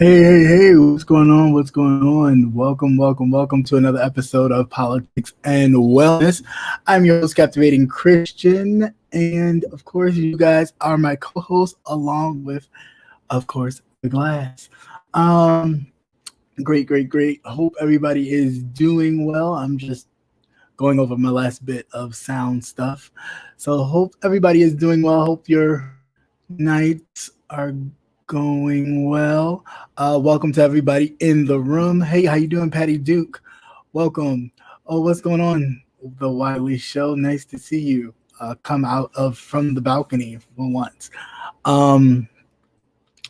Hey, what's going on? What's going on? Welcome to another episode of Politics and Wellness. I'm your host, Captivating Christian, and of course, you guys are my co-hosts, along with, of course, the Glass. Um, great. Hope everybody is doing well. I'm just going over my last bit of sound stuff, so hope everybody is doing well. Hope your nights are going well. Welcome to everybody in the room. Hey, how you doing, Patty Duke? Welcome. Oh, what's going on? The Wiley Show. Nice to see you. Come out of from the balcony for once. Um,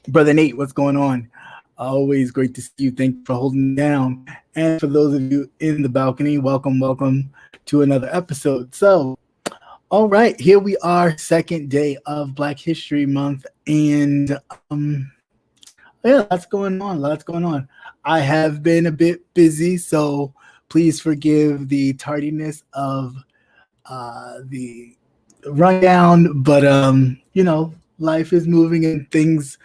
Brother Nate, what's going on? Always great to see you. Thank you for holding down. And for those of you in the balcony, welcome to another episode. So, all right, here we are, second day of Black History Month, and yeah, lots going on. I have been a bit busy, so please forgive the tardiness of the rundown. But life is moving and things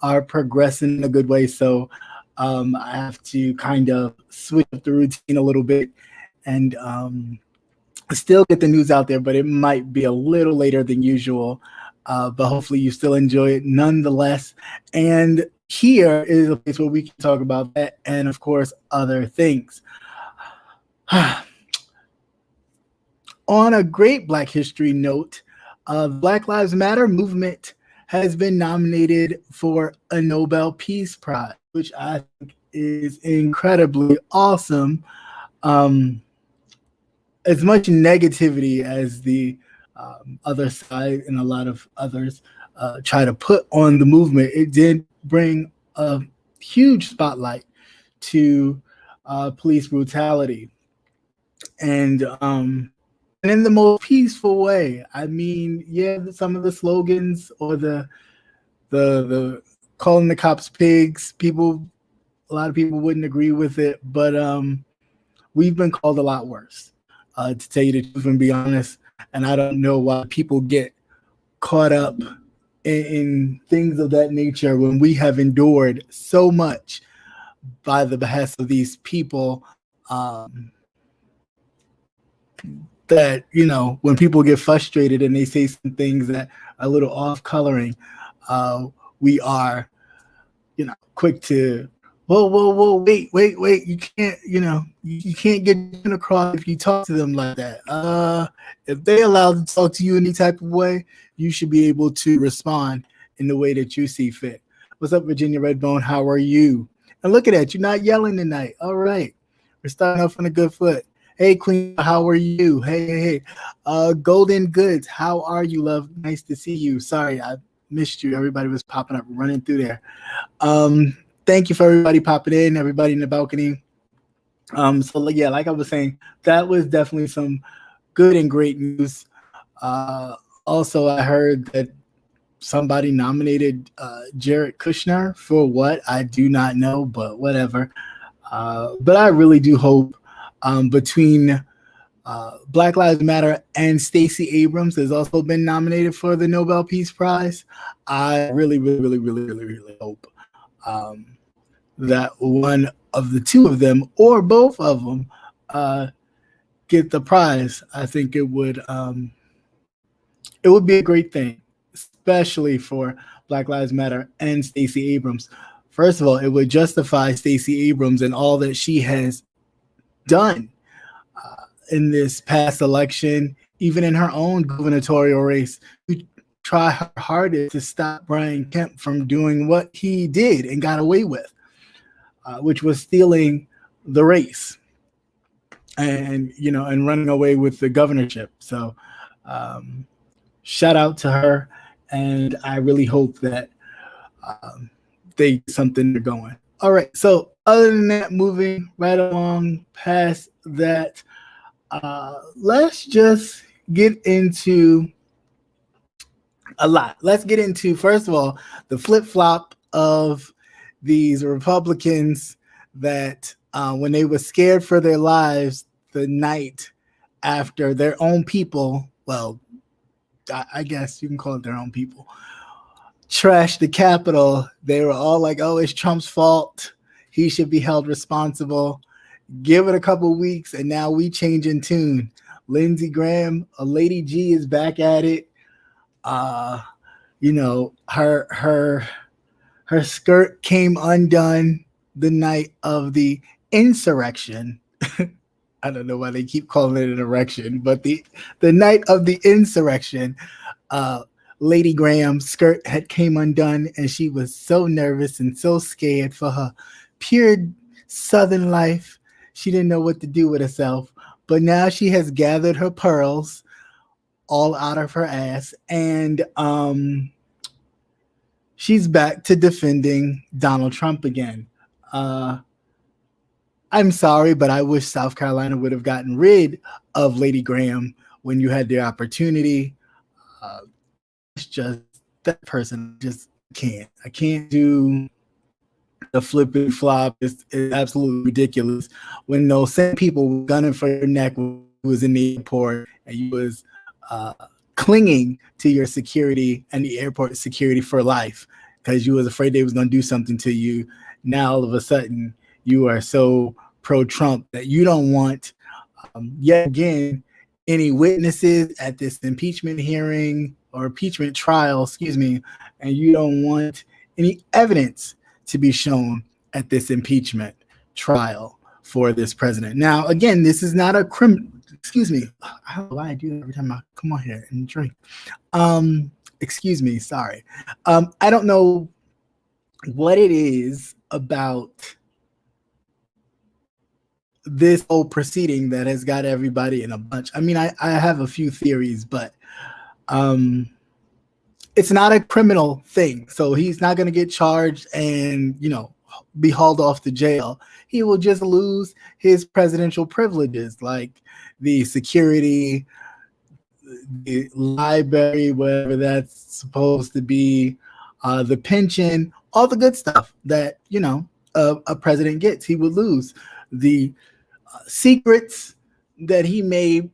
are progressing in a good way. So I have to kind of switch up the routine a little bit and still get the news out there, but it might be a little later than usual. But hopefully you still enjoy it nonetheless. And here is a place where we can talk about that and, of course, other things. On a great Black history note, the Black Lives Matter movement has been nominated for a Nobel Peace Prize, which I think is incredibly awesome. As much negativity as the other side and a lot of others try to put on the movement, it did bring a huge spotlight to police brutality, and in the most peaceful way. I mean, yeah, some of the slogans or the calling the cops pigs, a lot of people wouldn't agree with it, but we've been called a lot worse. To tell you the truth and be honest, and I don't know why people get caught up in things of that nature when we have endured so much by the behest of these people. That, when people get frustrated and they say some things that are a little off coloring, we are, quick to, whoa, wait, you can't, you can't get across if you talk to them like that. If they allowed to talk to you any type of way, you should be able to respond in the way that you see fit. What's up, Virginia Redbone? How are you? And look at that, you're not yelling tonight. All right, we're starting off on a good foot. Hey, Queen, how are you? Hey. Golden Goods, how are you, love? Nice to see you. Sorry, I missed you. Everybody was popping up, running through there. Thank you for everybody popping in, everybody in the balcony. So yeah, like I was saying, that was definitely some good and great news. Also, I heard that somebody nominated Jared Kushner for what? I do not know, but whatever. But I really do hope between Black Lives Matter and Stacey Abrams has also been nominated for the Nobel Peace Prize. I really hope that one of the two of them or both of them get the prize. I think it would be a great thing, especially for Black Lives Matter and Stacey Abrams. First of all, it would justify Stacey Abrams and all that she has done in this past election, even in her own gubernatorial race, to try her hardest to stop Brian Kemp from doing what he did and got away with, which was stealing the race and running away with the governorship. So shout out to her, and I really hope that they get something they're going. All right, so other than that, moving right along past that, let's just get into a lot. Let's get into, first of all, the flip-flop of these Republicans that when they were scared for their lives the night after their own people, well, I guess you can call it their own people, trashed the Capitol. They were all like, "Oh, it's Trump's fault. He should be held responsible." Give it a couple weeks, and now we change in tune. Lindsey Graham, a Lady G, is back at it. You know, her skirt came undone the night of the insurrection. I don't know why they keep calling it an erection, but the night of the insurrection, uh, Lady Graham's skirt had came undone, and she was so nervous and so scared for her pure Southern life. She didn't know what to do with herself, but now she has gathered her pearls all out of her ass, and she's back to defending Donald Trump again. I'm sorry, but I wish South Carolina would have gotten rid of Lady Graham when you had the opportunity. It's just that person just can't. I can't do the flipping flop. It's absolutely ridiculous when those same people were gunning for your neck was in the airport and you was clinging to your security and the airport security for life because you was afraid they was going to do something to you. Now all of a sudden you are so pro-Trump that you don't want yet again any witnesses at this impeachment hearing or impeachment trial, excuse me, and you don't want any evidence to be shown at this impeachment trial for this president. Now, again, this is not a criminal, excuse me, I don't know why I do that every time I come on here and drink. Excuse me, sorry. I don't know what it is about this whole proceeding that has got everybody in a bunch. I mean, I have a few theories, but it's not a criminal thing. So he's not going to get charged and, you know, be hauled off to jail. He will just lose his presidential privileges, like the security, the library, whatever that's supposed to be, the pension, all the good stuff that, you know, a president gets. He would lose the secrets that he may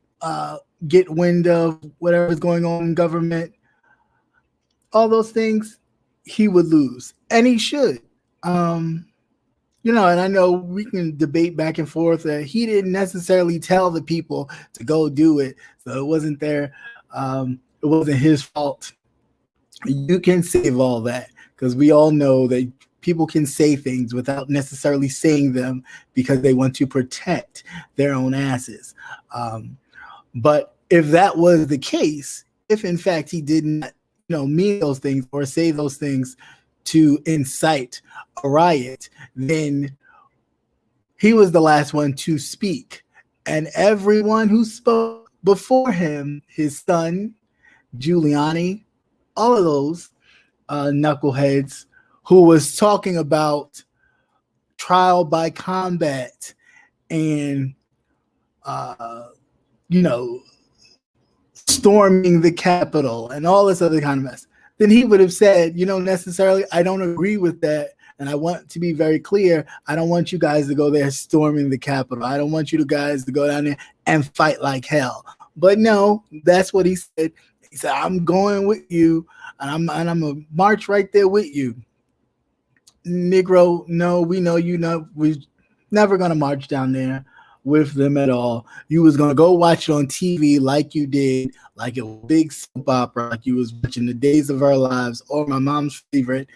get wind of, whatever's going on in government, all those things he would lose, and he should. You know, and I know we can debate back and forth that he didn't necessarily tell the people to go do it, so it wasn't their, it wasn't his fault. You can save all that because we all know that people can say things without necessarily saying them because they want to protect their own asses. But if that was the case, if in fact he didn't, you know, mean those things or say those things to incite a riot, then he was the last one to speak. And everyone who spoke before him, his son, Giuliani, all of those knuckleheads who was talking about trial by combat and, you know, storming the Capitol and all this other kind of mess, then he would have said, you know, necessarily, I don't agree with that. And I want to be very clear. I don't want you guys to go there storming the Capitol. I don't want you guys to go down there and fight like hell. But no, that's what he said. He said, I'm going with you and I'm going to march right there with you. Negro, no, we know you know we're never going to march down there with them at all. You was going to go watch it on TV like you did, like a big soap opera, like you was watching The Days of Our Lives or My Mom's Favorite,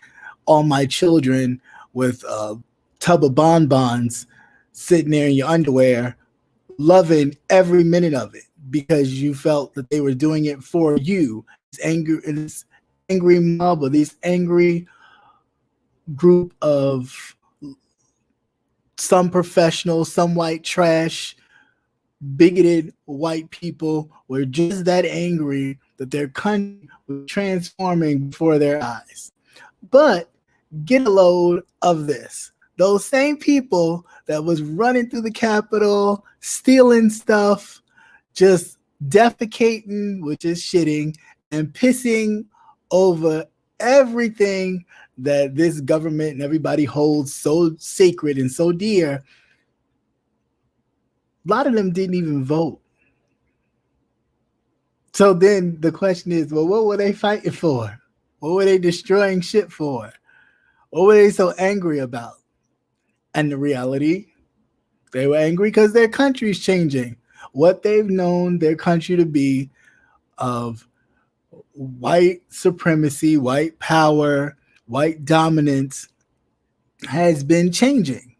All My Children, with a tub of bonbons sitting there in your underwear, loving every minute of it because you felt that they were doing it for you. This angry mob or this angry group of some professional, some white trash, bigoted white people were just that angry that their country was transforming before their eyes. But get a load of this. Those same people that was running through the Capitol, stealing stuff, just defecating, which is shitting, and pissing over everything that this government and everybody holds so sacred and so dear, a lot of them didn't even vote. So then the question is, well, what were they fighting for? What were they destroying shit for? What were they so angry about? And the reality, they were angry because their country's changing. What they've known their country to be of white supremacy, white power, white dominance has been changing.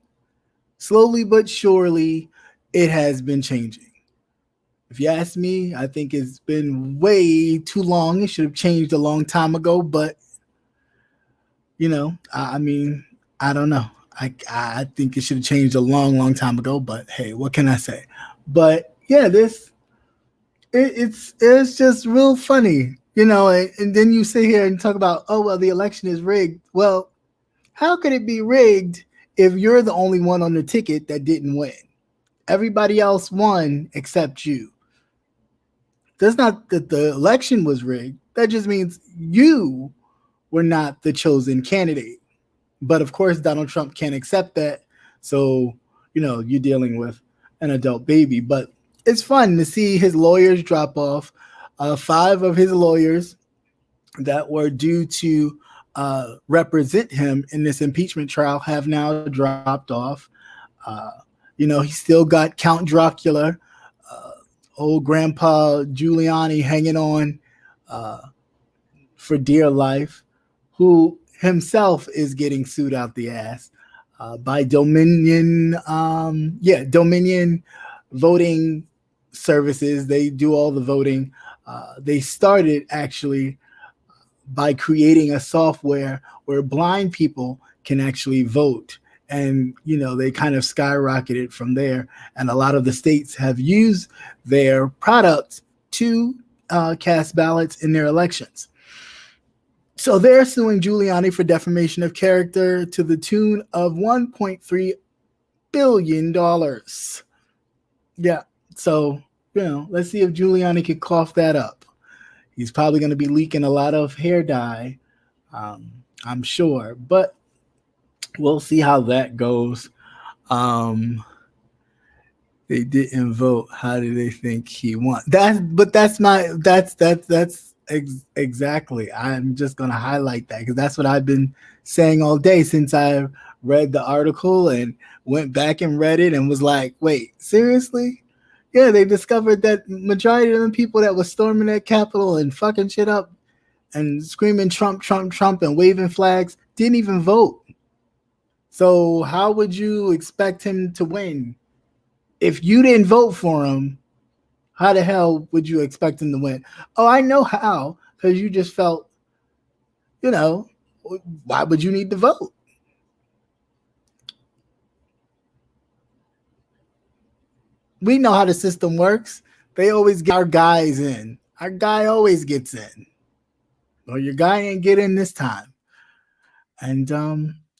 Slowly but surely, it has been changing. If you ask me, I think it's been way too long. It should have changed a long time ago, but I mean, I don't know. I think it should have changed a long time ago, but hey, what can I say? But yeah, it's just real funny, and then you sit here and talk about, oh well, the election is rigged. Well, how could it be rigged if you're the only one on the ticket that didn't win? Everybody else won except you. That's not that the election was rigged. That just means you were not the chosen candidate. But of course, Donald Trump can't accept that. So, you're dealing with an adult baby. But it's fun to see his lawyers drop off. 5 of his lawyers that were due to represent him in this impeachment trial have now dropped off. He still got Count Dracula, old Grandpa Giuliani hanging on for dear life, who himself is getting sued out the ass by Dominion. Dominion voting services. They do all the voting. They started actually by creating a software where blind people can actually vote. And, they kind of skyrocketed from there. And a lot of the states have used their products to cast ballots in their elections. So they're suing Giuliani for defamation of character to the tune of $1.3 billion. Yeah. So, let's see if Giuliani could cough that up. He's probably going to be leaking a lot of hair dye, I'm sure. But we'll see how that goes. They didn't vote. How do they think he won? Exactly. I'm just going to highlight that because that's what I've been saying all day since I read the article and went back and read it and was like, wait, seriously? Yeah, they discovered that majority of the people that was storming that Capitol and fucking shit up and screaming Trump, Trump, Trump and waving flags didn't even vote. So how would you expect him to win? If you didn't vote for him, how the hell would you expect him to win? Oh, I know how, because you just felt, why would you need to vote? We know how the system works. They always get our guys in. Our guy always gets in. Well, your guy ain't get in this time. And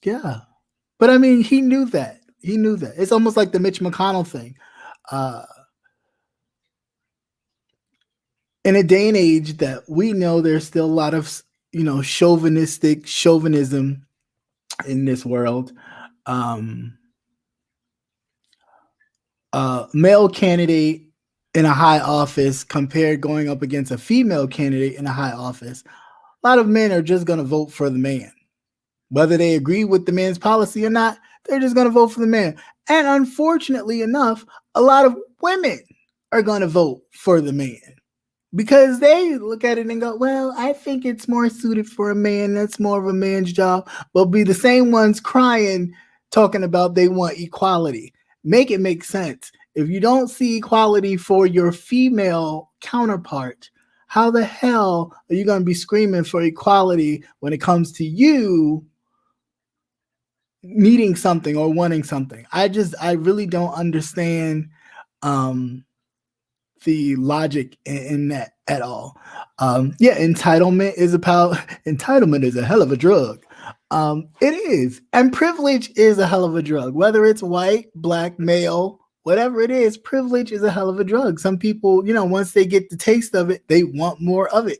yeah. But I mean, he knew that. It's almost like the Mitch McConnell thing. In a day and age that we know there's still a lot of, chauvinism in this world. Male candidate in a high office compared going up against a female candidate in a high office. A lot of men are just going to vote for the man. Whether they agree with the man's policy or not, they're just going to vote for the man. And unfortunately enough, a lot of women are going to vote for the man because they look at it and go, well, I think it's more suited for a man. That's more of a man's job. But be the same ones crying, talking about they want equality. Make it make sense. If you don't see equality for your female counterpart, how the hell are you going to be screaming for equality when it comes to you needing something or wanting something? I really don't understand the logic in that at all. Entitlement is a hell of a drug. It is. And privilege is a hell of a drug. Whether it's white, black, male, whatever it is, privilege is a hell of a drug. Some people, once they get the taste of it, they want more of it.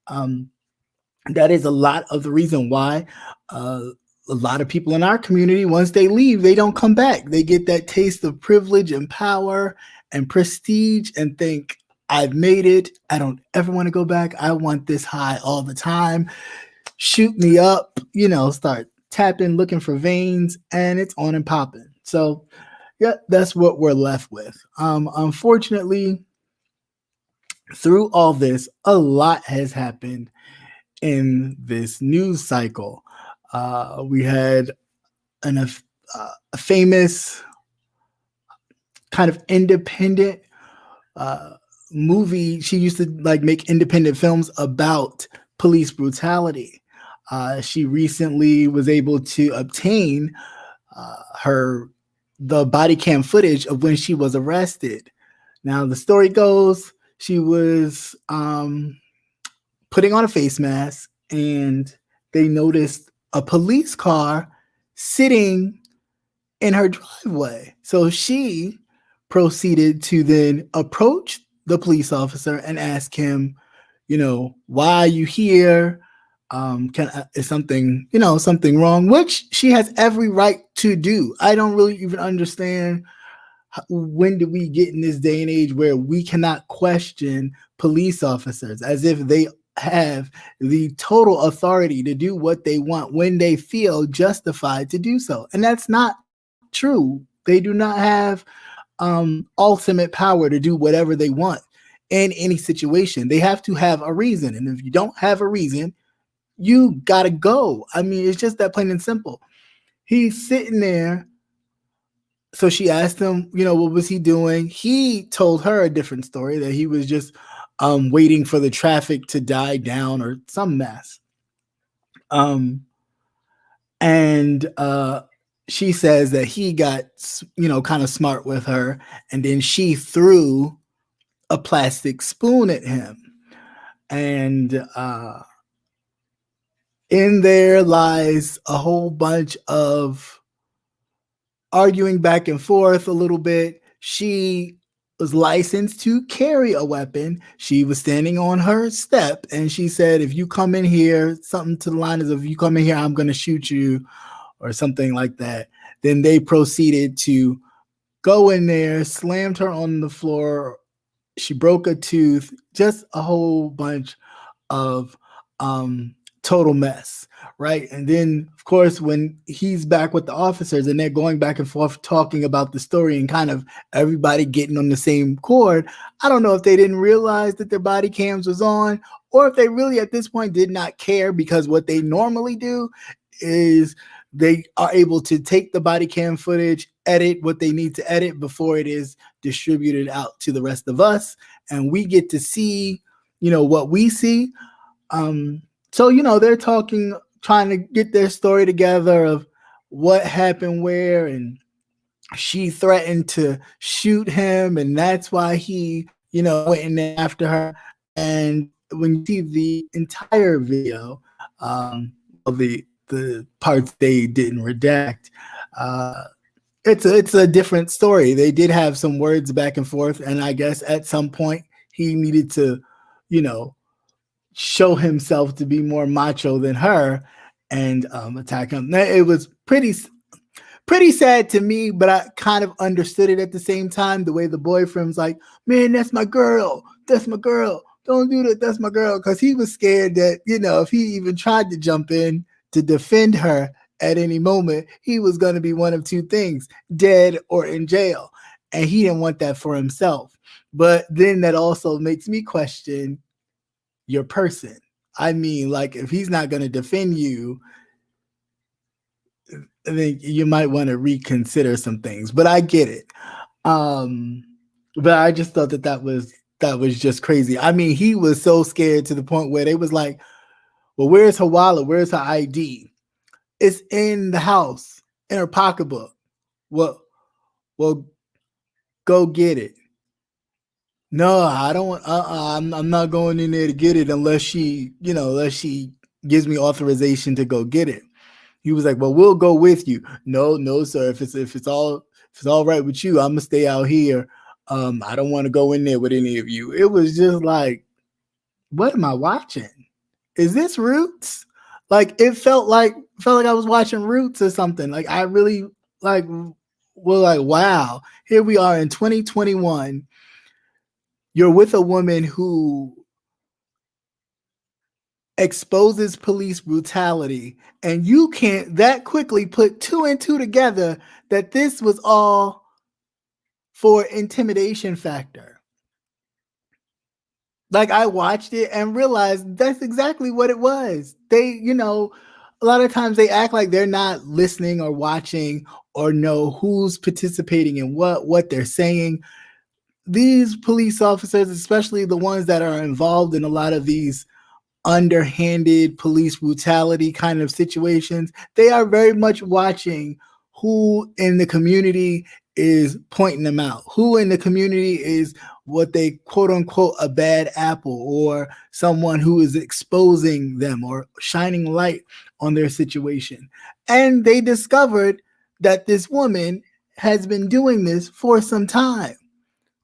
That is a lot of the reason why a lot of people in our community, once they leave, they don't come back. They get that taste of privilege and power and prestige and think, I've made it. I don't ever want to go back. I want this high all the time. shoot me up, start tapping, looking for veins, and it's on and popping. So, yeah, that's what we're left with. Unfortunately, through all this, a lot has happened in this news cycle. We had a famous kind of independent uh, movie. She used to like make independent films about police brutality. She recently was able to obtain her the body cam footage of when she was arrested. Now the story goes she was putting on a face mask and they noticed a police car sitting in her driveway. So she proceeded to then approach the police officer and ask him, why are you here? Is something wrong? Which she has every right to do. I don't really even understand when did we get in this day and age where we cannot question police officers as if they have the total authority to do what they want when they feel justified to do so. And that's not true. They do not have ultimate power to do whatever they want in any situation. They have to have a reason. And if you don't have a reason, you gotta go. I mean, it's just that plain and simple. He's sitting there. So she asked him, what was he doing? He told her a different story that he was just waiting for the traffic to die down or some mess. And she says that he got, kind of smart with her, and then she threw a plastic spoon at him. And in there lies a whole bunch of arguing back and forth a little bit. She was licensed to carry a weapon. She was standing on her step and she said, if you come in here, something to the line is, if you come in here, I'm going to shoot you or something like that. Then they proceeded to go in there, slammed her on the floor. She broke a tooth, just a whole bunch of total mess, right? And then, of course, when he's back with the officers and they're going back and forth talking about the story and kind of everybody getting on the same chord, I don't know if they didn't realize that their body cams was on or if they really at this point did not care, because what they normally do is they are able to take the body cam footage, edit what they need to edit before it is distributed out to the rest of us. And we get to see, what we see. So, they're trying to get their story together of what happened where, and she threatened to shoot him, and that's why he, went in after her. And when you see the entire video, of the parts they didn't redact, it's a different story. They did have some words back and forth, and I guess at some point he needed to, show himself to be more macho than her and attack him. It was pretty sad to me, but I kind of understood it at the same time. The way the boyfriend's like, man, that's my girl. Don't do that. That's my girl. Because he was scared that, if he even tried to jump in to defend her at any moment, he was going to be one of two things, dead or in jail. And he didn't want that for himself. But then that also makes me question your person. I mean, like, if he's not going to defend you, then you might want to reconsider some things. But I get it. But I just thought that was just crazy. I mean, he was so scared to the point where they was like, well, where's her wallet? Where's her ID? It's in the house, in her pocketbook. Well, go get it. No, I don't. I'm not going in there to get it unless she gives me authorization to go get it. He was like, well, we'll go with you. No, sir. If it's all right with you, I'm gonna stay out here. I don't want to go in there with any of you. It was just like, what am I watching? Is this Roots? Like it felt like I was watching Roots or something. Like I really like wow, here we are in 2021. You're with a woman who exposes police brutality, and you can't that quickly put two and two together that this was all for intimidation factor. Like, I watched it and realized that's exactly what it was. They, a lot of times they act like they're not listening or watching or know who's participating in what they're saying. These police officers, especially the ones that are involved in a lot of these underhanded police brutality kind of situations, they are very much watching who in the community is pointing them out, who in the community is what they quote unquote a bad apple, or someone who is exposing them or shining light on their situation. And they discovered that this woman has been doing this for some time.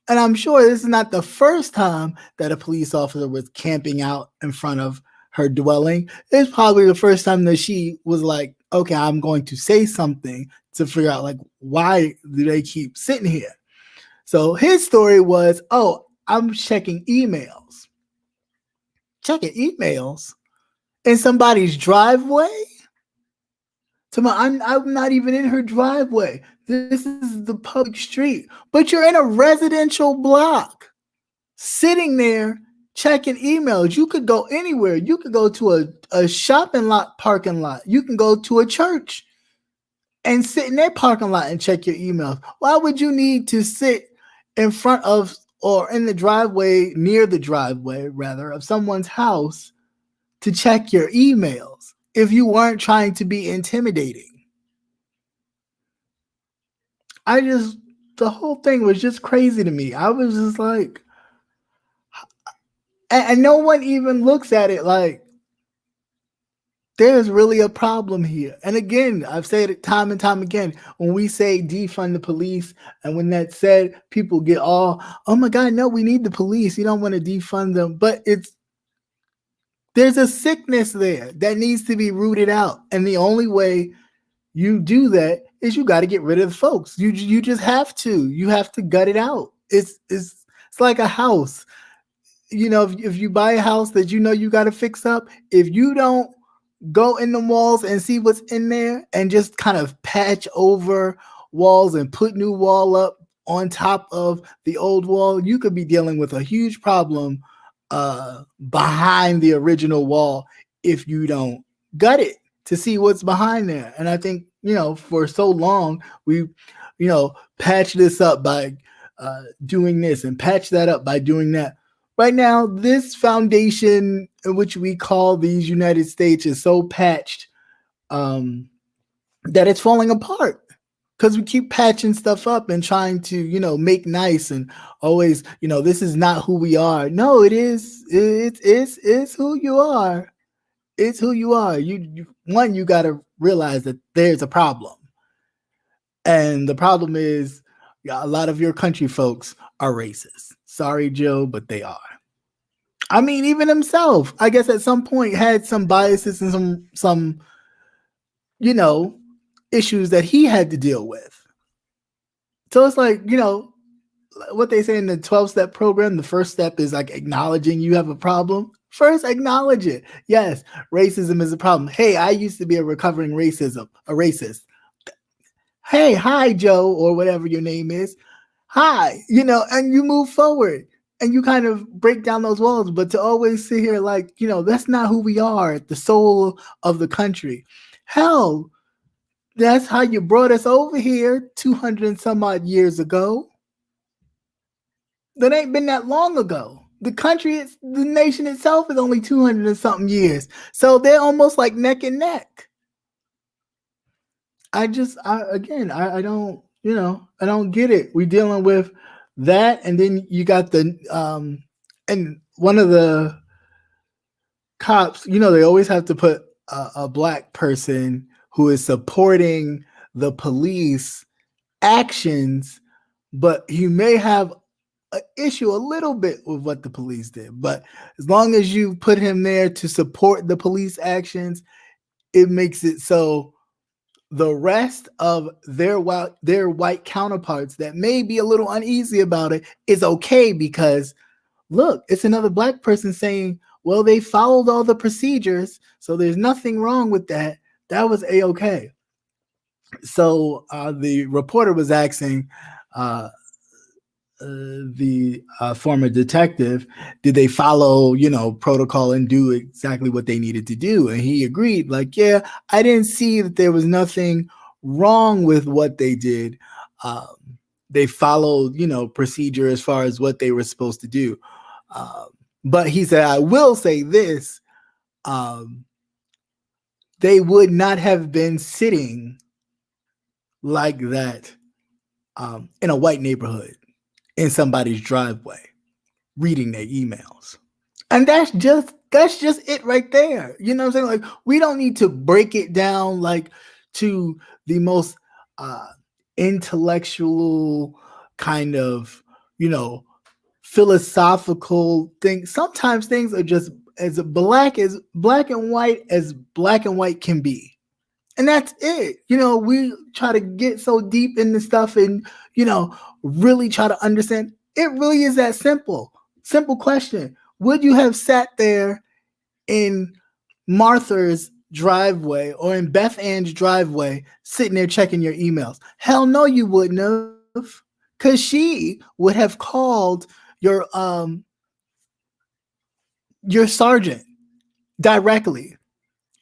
And I'm sure this is not the first time that a police officer was camping out in front of her dwelling. It's probably the first time that she was like, okay, I'm going to say something to figure out, like, why do they keep sitting here? So his story was, oh, I'm checking emails. Checking emails in somebody's driveway? I'm not even in her driveway. This is the public street. But you're in a residential block, sitting there checking emails. You could go anywhere. You could go to a shopping lot parking lot. You can go to a church and sit in their parking lot and check your emails. Why would you need to sit in front of or in the driveway, near the driveway, rather, of someone's house to check your emails if you weren't trying to be intimidating? The whole thing was just crazy to me. I was just like, and no one even looks at it like there's really a problem here. And again, I've said it time and time again, when we say defund the police, and when that's said, people get all, oh my God, no, we need the police. You don't want to defund them. But there's a sickness there that needs to be rooted out. And the only way you do that is you got to get rid of the folks. You just have to. You have to gut it out. It's like a house. If you buy a house that you got to fix up, if you don't go in the walls and see what's in there and just kind of patch over walls and put new wall up on top of the old wall, you could be dealing with a huge problem behind the original wall if you don't gut it to see what's behind there. And I think, for so long, we, patch this up by doing this and patch that up by doing that. Right now, this foundation, which we call these United States, is so patched that it's falling apart because we keep patching stuff up and trying to, make nice and always, this is not who we are. No, it is. It's who you are. It's who you are. You got to realize that there's a problem. And the problem is a lot of your country folks are racist. Sorry, Joe, but they are. I mean, even himself, I guess at some point had some biases and some issues that he had to deal with. So it's like, what they say in the 12-step program, the first step is like acknowledging you have a problem. First, acknowledge it. Yes, racism is a problem. Hey, I used to be a recovering racist. Hey, hi, Joe, or whatever your name is. Hi, and you move forward and you kind of break down those walls. But to always sit here like, that's not who we are, the soul of the country. Hell, that's how you brought us over here 200 and some odd years ago. That ain't been that long ago. The nation itself is only 200 and something years. So they're almost like neck and neck. I don't get it. We're dealing with that. And then you got and one of the cops, they always have to put a black person who is supporting the police actions, but you may have an issue a little bit with what the police did. But as long as you put him there to support the police actions, it makes it so the rest of their white counterparts that may be a little uneasy about it is okay, because look, it's another black person saying, Well, they followed all the procedures, so there's nothing wrong with that. That was A-okay. So the reporter was asking uh, the former detective, did they follow, protocol and do exactly what they needed to do? And he agreed, like, yeah, I didn't see that there was nothing wrong with what they did. They followed, procedure as far as what they were supposed to do. But he said, I will say this, they would not have been sitting like that in a white neighborhood in somebody's driveway reading their emails. And that's just it right there. You know what I'm saying? Like, we don't need to break it down like to the most intellectual kind of, philosophical thing. Sometimes things are just as black and white can be. And that's it. We try to get so deep into stuff and, really try to understand. It really is that simple. Simple question. Would you have sat there in Martha's driveway or in Beth Ann's driveway sitting there checking your emails? Hell no, you wouldn't have. Because she would have called your sergeant directly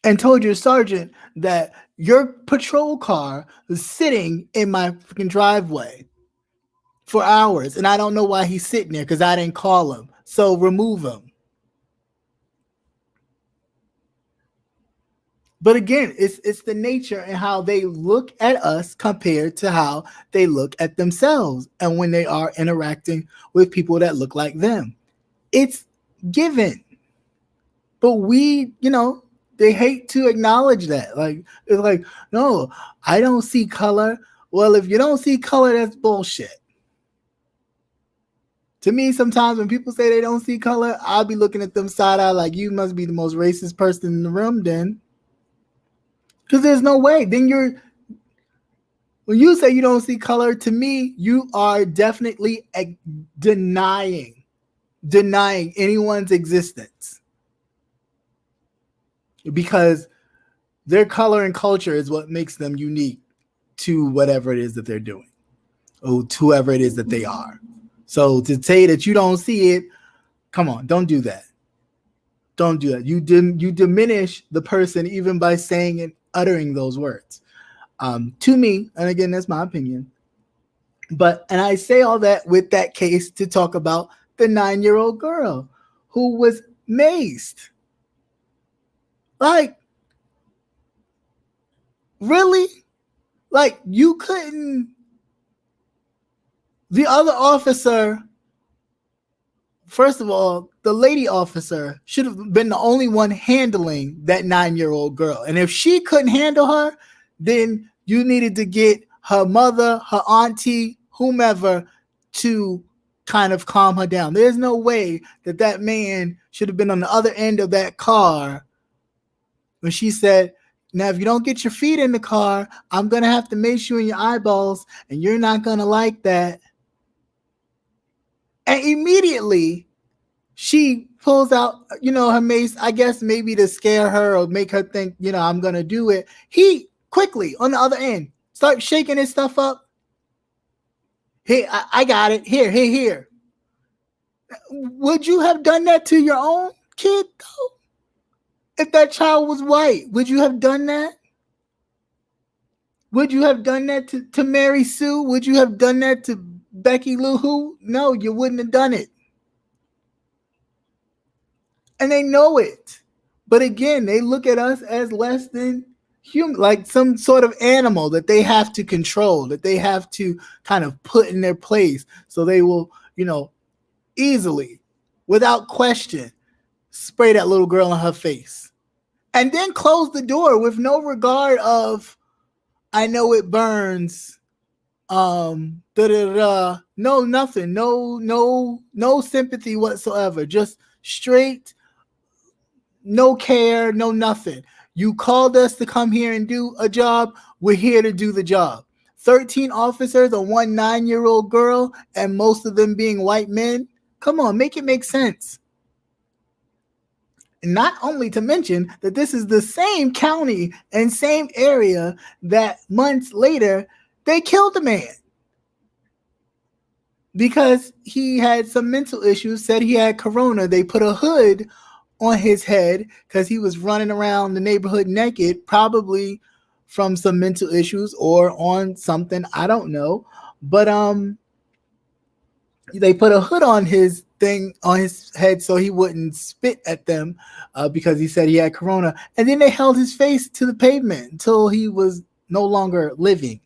and told your sergeant that your patrol car was sitting in my freaking driveway for hours, and I don't know why he's sitting there because I didn't call him. So remove him. But again, it's the nature and how they look at us compared to how they look at themselves, and when they are interacting with people that look like them. It's given. But we, they hate to acknowledge that. Like, it's like, no, I don't see color. Well, if you don't see color, that's bullshit. To me, sometimes when people say they don't see color, I'll be looking at them side eye like, you must be the most racist person in the room then. Because there's no way. Then when you say you don't see color, to me, you are definitely denying anyone's existence. Because their color and culture is what makes them unique to whatever it is that they're doing or to whoever it is that they are. So to say that you don't see it, come on, don't do that. Don't do that. You diminish the person even by saying and uttering those words. To me, and again, that's my opinion. And I say all that with that case to talk about the 9-year-old girl who was maced. Like, really? Like, you couldn't. The other officer, first of all, the lady officer should have been the only one handling that 9-year-old girl. And if she couldn't handle her, then you needed to get her mother, her auntie, whomever, to kind of calm her down. There's no way that man should have been on the other end of that car when she said, now, if you don't get your feet in the car, I'm going to have to mace you in your eyeballs, and you're not going to like that. And immediately, she pulls out, her mace, I guess maybe to scare her or make her think, I'm going to do it. He quickly, on the other end, starts shaking his stuff up. Hey, I got it. Here. Would you have done that to your own kid, though? If that child was white, would you have done that? Would you have done that to Mary Sue? Would you have done that to Becky Lou Who? No, you wouldn't have done it. And they know it. But again, they look at us as less than human, like some sort of animal that they have to control, that they have to kind of put in their place. So they will, easily, without question, spray that little girl in her face. And then close the door with no regard of, I know it burns. No, nothing. No sympathy whatsoever. Just straight, no care, no nothing. You called us to come here and do a job. We're here to do the job. 13 officers on one 9-year-old girl, and most of them being white men. Come on, make it make sense. Not only to mention that this is the same county and same area that months later they killed the man because he had some mental issues, said he had corona. They put a hood on his head because he was running around the neighborhood naked, probably from some mental issues or on something, I don't know. But they put a hood on his thing on his head so he wouldn't spit at them because he said he had corona. And then they held his face to the pavement until he was no longer living.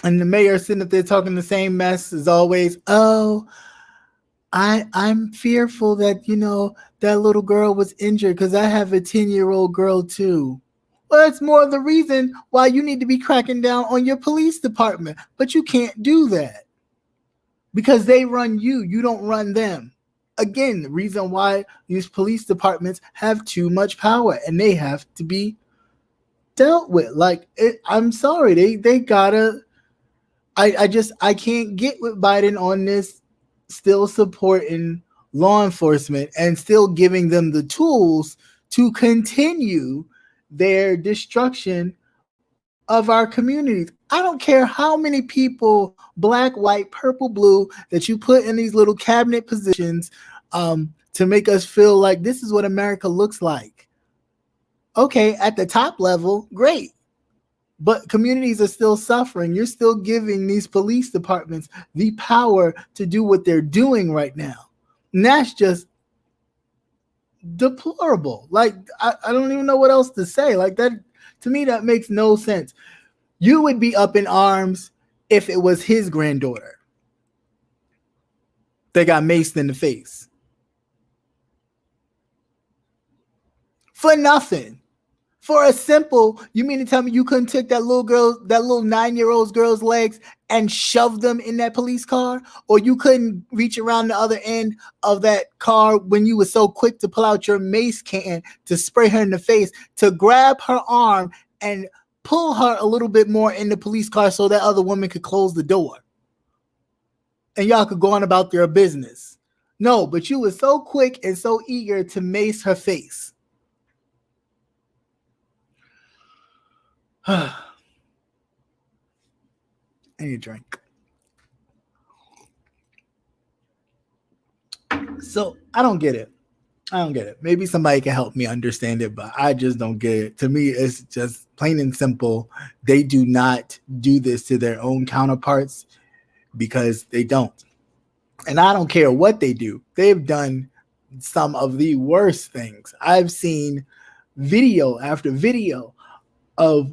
And the mayor sitting up there talking the same mess as always. Oh, I'm fearful that, that little girl was injured because I have a 10-year-old girl too. Well, that's more of the reason why you need to be cracking down on your police department. But you can't do that because they run you. You don't run them. Again, the reason why these police departments have too much power and they have to be dealt with. I'm sorry. They gotta. I can't get with Biden on this, still supporting law enforcement and still giving them the tools to continue their destruction of our communities. I don't care how many people, black, white, purple, blue, that you put in these little cabinet positions to make us feel like this is what America looks like. Okay, at the top level, great. But communities are still suffering. You're still giving these police departments the power to do what they're doing right now. And that's just deplorable. I don't even know what else to say. That, to me, that makes no sense. You would be up in arms if it was his granddaughter that got maced in the face. For nothing. For a simple, you mean to tell me you couldn't take that little 9-year-old girl's legs and shove them in that police car? Or you couldn't reach around the other end of that car when you were so quick to pull out your mace can to spray her in the face, to grab her arm and pull her a little bit more in the police car so that other woman could close the door and y'all could go on about their business? No, but you were so quick and so eager to mace her face. I need a drink. So I don't get it. Maybe somebody can help me understand it, but I just don't get it. To me, it's just plain and simple. They do not do this to their own counterparts because they don't. And I don't care what they do. They've done some of the worst things. I've seen video after video of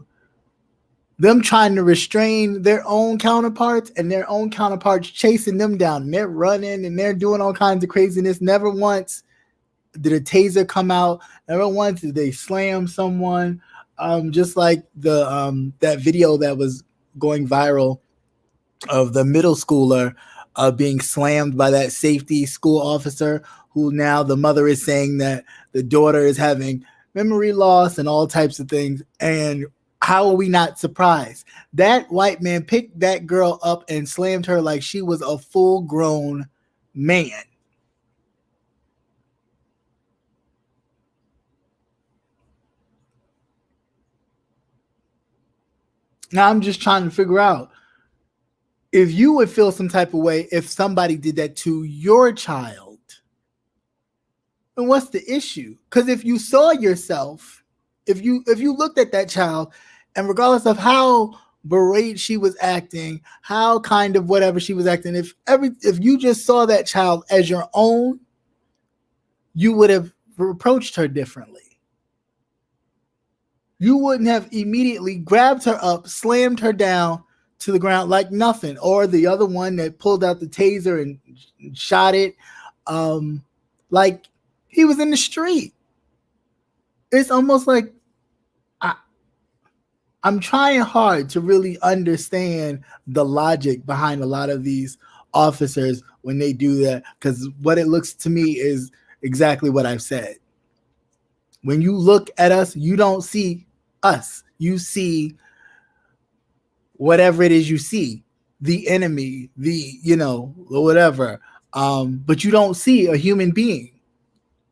them trying to restrain their own counterparts and their own counterparts chasing them down. And they're running and they're doing all kinds of craziness. Never once did a taser come out. Never once did they slam someone. Just like the that video that was going viral of the middle schooler being slammed by that safety school officer, who now the mother is saying that the daughter is having memory loss and all types of things. And how are we not surprised? That white man picked that girl up and slammed her like she was a full-grown man. Now I'm just trying to figure out if you would feel some type of way if somebody did that to your child. And what's the issue? Because if you saw yourself, if you looked at that child, and regardless of how berate she was acting, how kind of whatever she was acting, if you just saw that child as your own, you would have approached her differently. You wouldn't have immediately grabbed her up, slammed her down to the ground like nothing, or the other one that pulled out the taser and shot it like he was in the street. It's almost like I'm trying hard to really understand the logic behind a lot of these officers when they do that, because what it looks to me is exactly what I've said. When you look at us, you don't see us. You see whatever it is you see, the enemy, whatever. but you don't see a human being.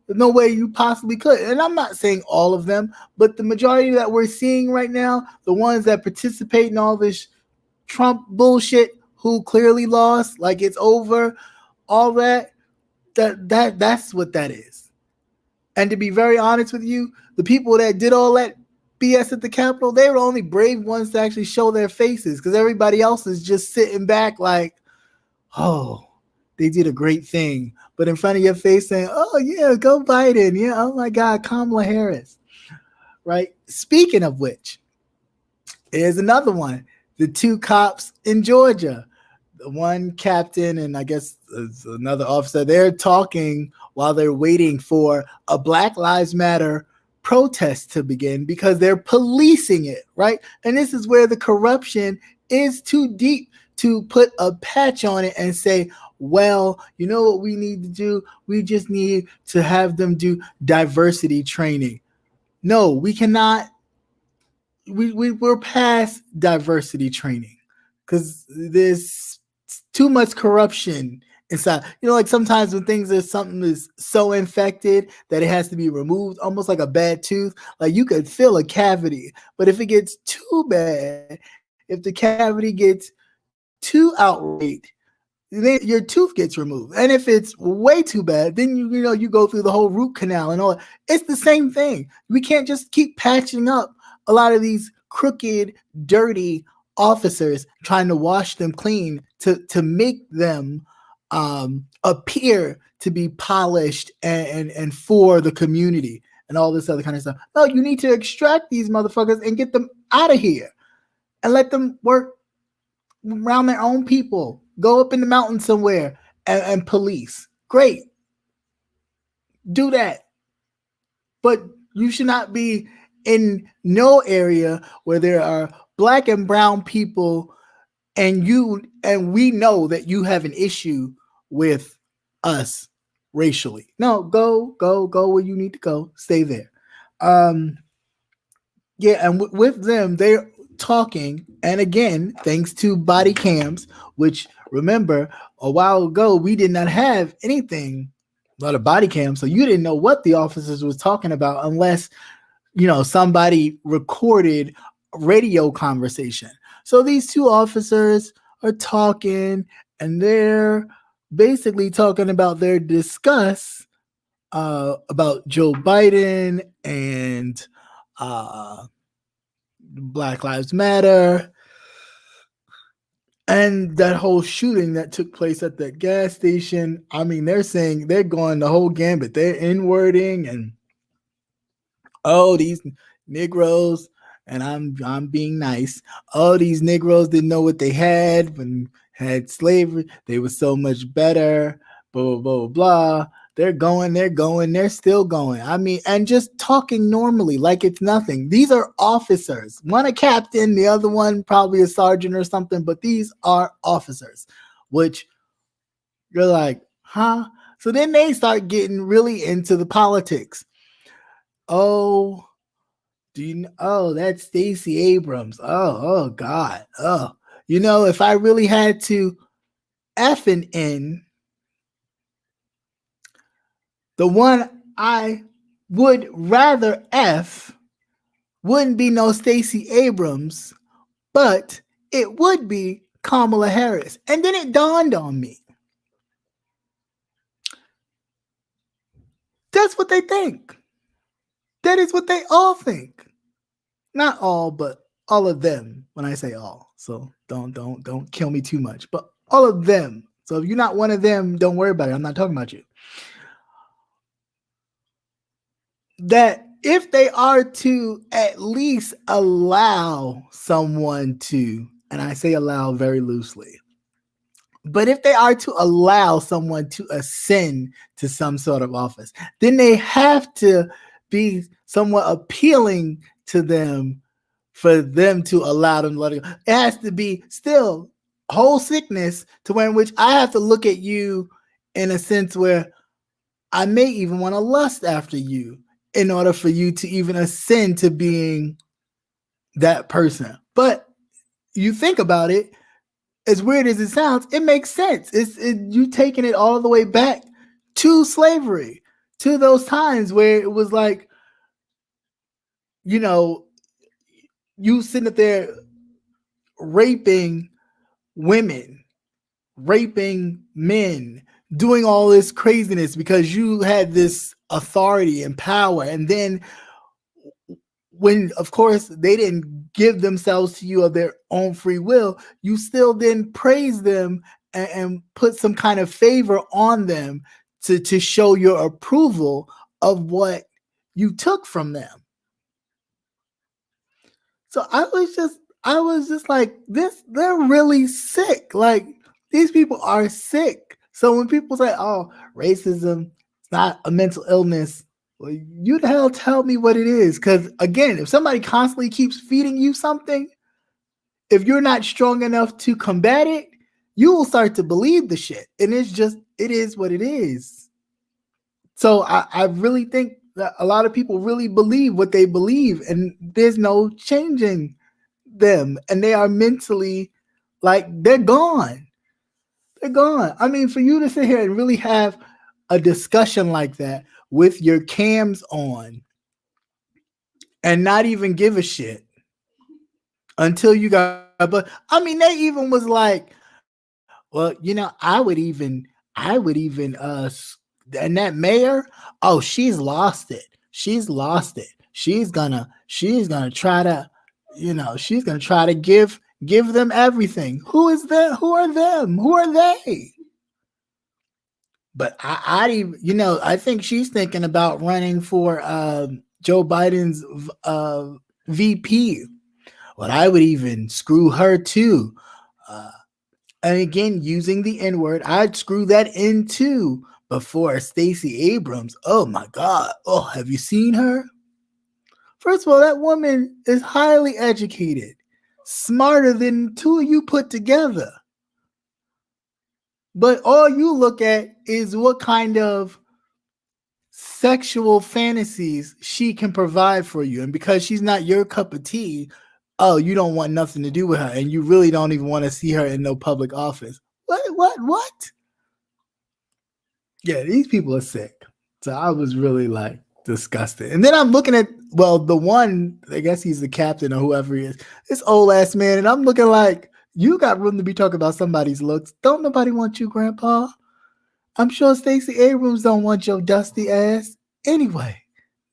There's no way you possibly could. And I'm not saying all of them, but the majority that we're seeing right now, the ones that participate in all this Trump bullshit, who clearly lost, like it's over, all that's what that is. And to be very honest with you, the people that did all that BS at the Capitol, they were the only brave ones to actually show their faces, because everybody else is just sitting back like, oh, they did a great thing. But in front of your face saying, oh, yeah, go Biden. Yeah, oh my God, Kamala Harris. Right? Speaking of which, here's another one. The two cops in Georgia, the one captain and I guess another officer, they're talking while they're waiting for a Black Lives Matter protest to begin because they're policing it, right? And this is where the corruption is too deep to put a patch on it and say, well, you know what we need to do? We just need to have them do diversity training. No, we cannot. We're past diversity training because there's too much corruption inside. You know, like sometimes when things are something is so infected that it has to be removed, almost like a bad tooth. Like you could fill a cavity, but if it gets too bad, if the cavity gets too outright, then your tooth gets removed. And if it's way too bad, then you go through the whole root canal and all that. It's the same thing. We can't just keep patching up a lot of these crooked, dirty officers, trying to wash them clean to make them appear to be polished and for the community and all this other kind of stuff. No, you need to extract these motherfuckers and get them out of here and let them work around their own people. Go up in the mountains somewhere and police. Great. Do that. But you should not be in no area where there are Black and brown people and we know that you have an issue with us racially. No, go where you need to go. Stay there. Yeah, and with them, they're talking, and again, thanks to body cams, which remember a while ago we did not have anything, a lot of body cams, so you didn't know what the officers was talking about unless somebody recorded radio conversation. So these two officers are talking, and they're basically talking about their discuss about Joe Biden and Black Lives Matter and that whole shooting that took place at that gas station. I mean, they're saying they're going the whole gambit. They're inwarding and these Negroes, and I'm being nice. These Negroes didn't know what they had when had slavery. They were so much better. Blah blah blah blah. They're still going. I mean, and just talking normally like it's nothing. These are officers. One a captain, the other one probably a sergeant or something, but these are officers, which you're like, huh? So then they start getting really into the politics. Oh, that's Stacey Abrams. Oh God. Oh, if I really had to F and N, the one I would rather F wouldn't be no Stacey Abrams, but it would be Kamala Harris. And then it dawned on me. That's what they think. That is what they all think. Not all, but all of them when I say all. So don't kill me too much, but all of them. So if you're not one of them, don't worry about it. I'm not talking about you. That if they are to at least allow someone to, and I say allow very loosely, but if they are to allow someone to ascend to some sort of office, then they have to be somewhat appealing to them for them to allow them to let it go. It has to be still whole sickness to where in which I have to look at you in a sense where I may even want to lust after you in order for you to even ascend to being that person. But you think about it, as weird as it sounds, it makes sense. You taking it all the way back to slavery, to those times where it was like, you know, you sitting up there raping women, raping men, doing all this craziness because you had this authority and power. And then when, of course, they didn't give themselves to you of their own free will, you still then praise them and put some kind of favor on them to show your approval of what you took from them. So I was just like, they're really sick. Like, these people are sick. So when people say, oh, racism, it's not a mental illness, well, you the hell tell me what it is. Because again, if somebody constantly keeps feeding you something, if you're not strong enough to combat it, you will start to believe the shit. And it is what it is. So I really think that a lot of people really believe what they believe, and there's no changing them. And they are mentally, like, they're gone. They're gone. I mean, for you to sit here and really have a discussion like that with your cams on and not even give a shit until you got, but I mean, they even was like, well, I would even, and that mayor, oh, she's lost it. She's lost it. She's gonna try to, she's gonna try to give them everything. Who is that? Who are them? Who are they? But I think she's thinking about running for Joe Biden's VP. Well, I would even screw her too. And again, using the N-word, I'd screw that in too. Before Stacey Abrams, oh my God. Oh, have you seen her? First of all, that woman is highly educated, smarter than two of you put together. But all you look at is what kind of sexual fantasies she can provide for you. And because she's not your cup of tea, oh, you don't want nothing to do with her. And you really don't even want to see her in no public office. What? Yeah, these people are sick. So I was really like disgusted. And then I'm looking at, well, the one, I guess he's the captain or whoever he is, this old ass man. And I'm looking like, you got room to be talking about somebody's looks. Don't nobody want you, Grandpa. I'm sure Stacey Abrams don't want your dusty ass anyway.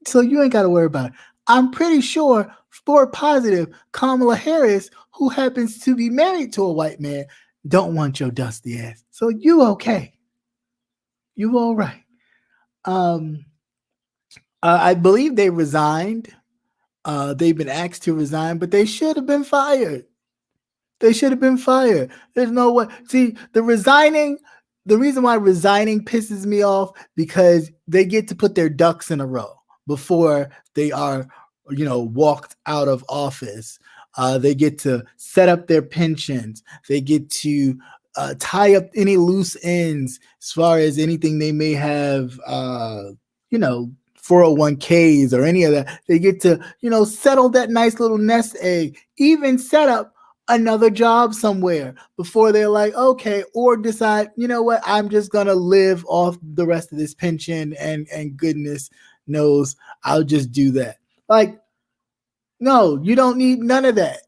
So you ain't got to worry about it. I'm pretty sure, for positive, Kamala Harris, who happens to be married to a white man, don't want your dusty ass. So you okay. You all right. I believe they resigned. They've been asked to resign, but they should have been fired. They should have been fired. There's no way. See, the reason why resigning pisses me off, because they get to put their ducks in a row before they are, walked out of office. They get to set up their pensions. They get to tie up any loose ends as far as anything they may have, 401ks or any of that. They get to, settle that nice little nest egg, even set up another job somewhere before they're like, okay, or decide, you know what, I'm just going to live off the rest of this pension and goodness knows I'll just do that. Like, no, you don't need none of that.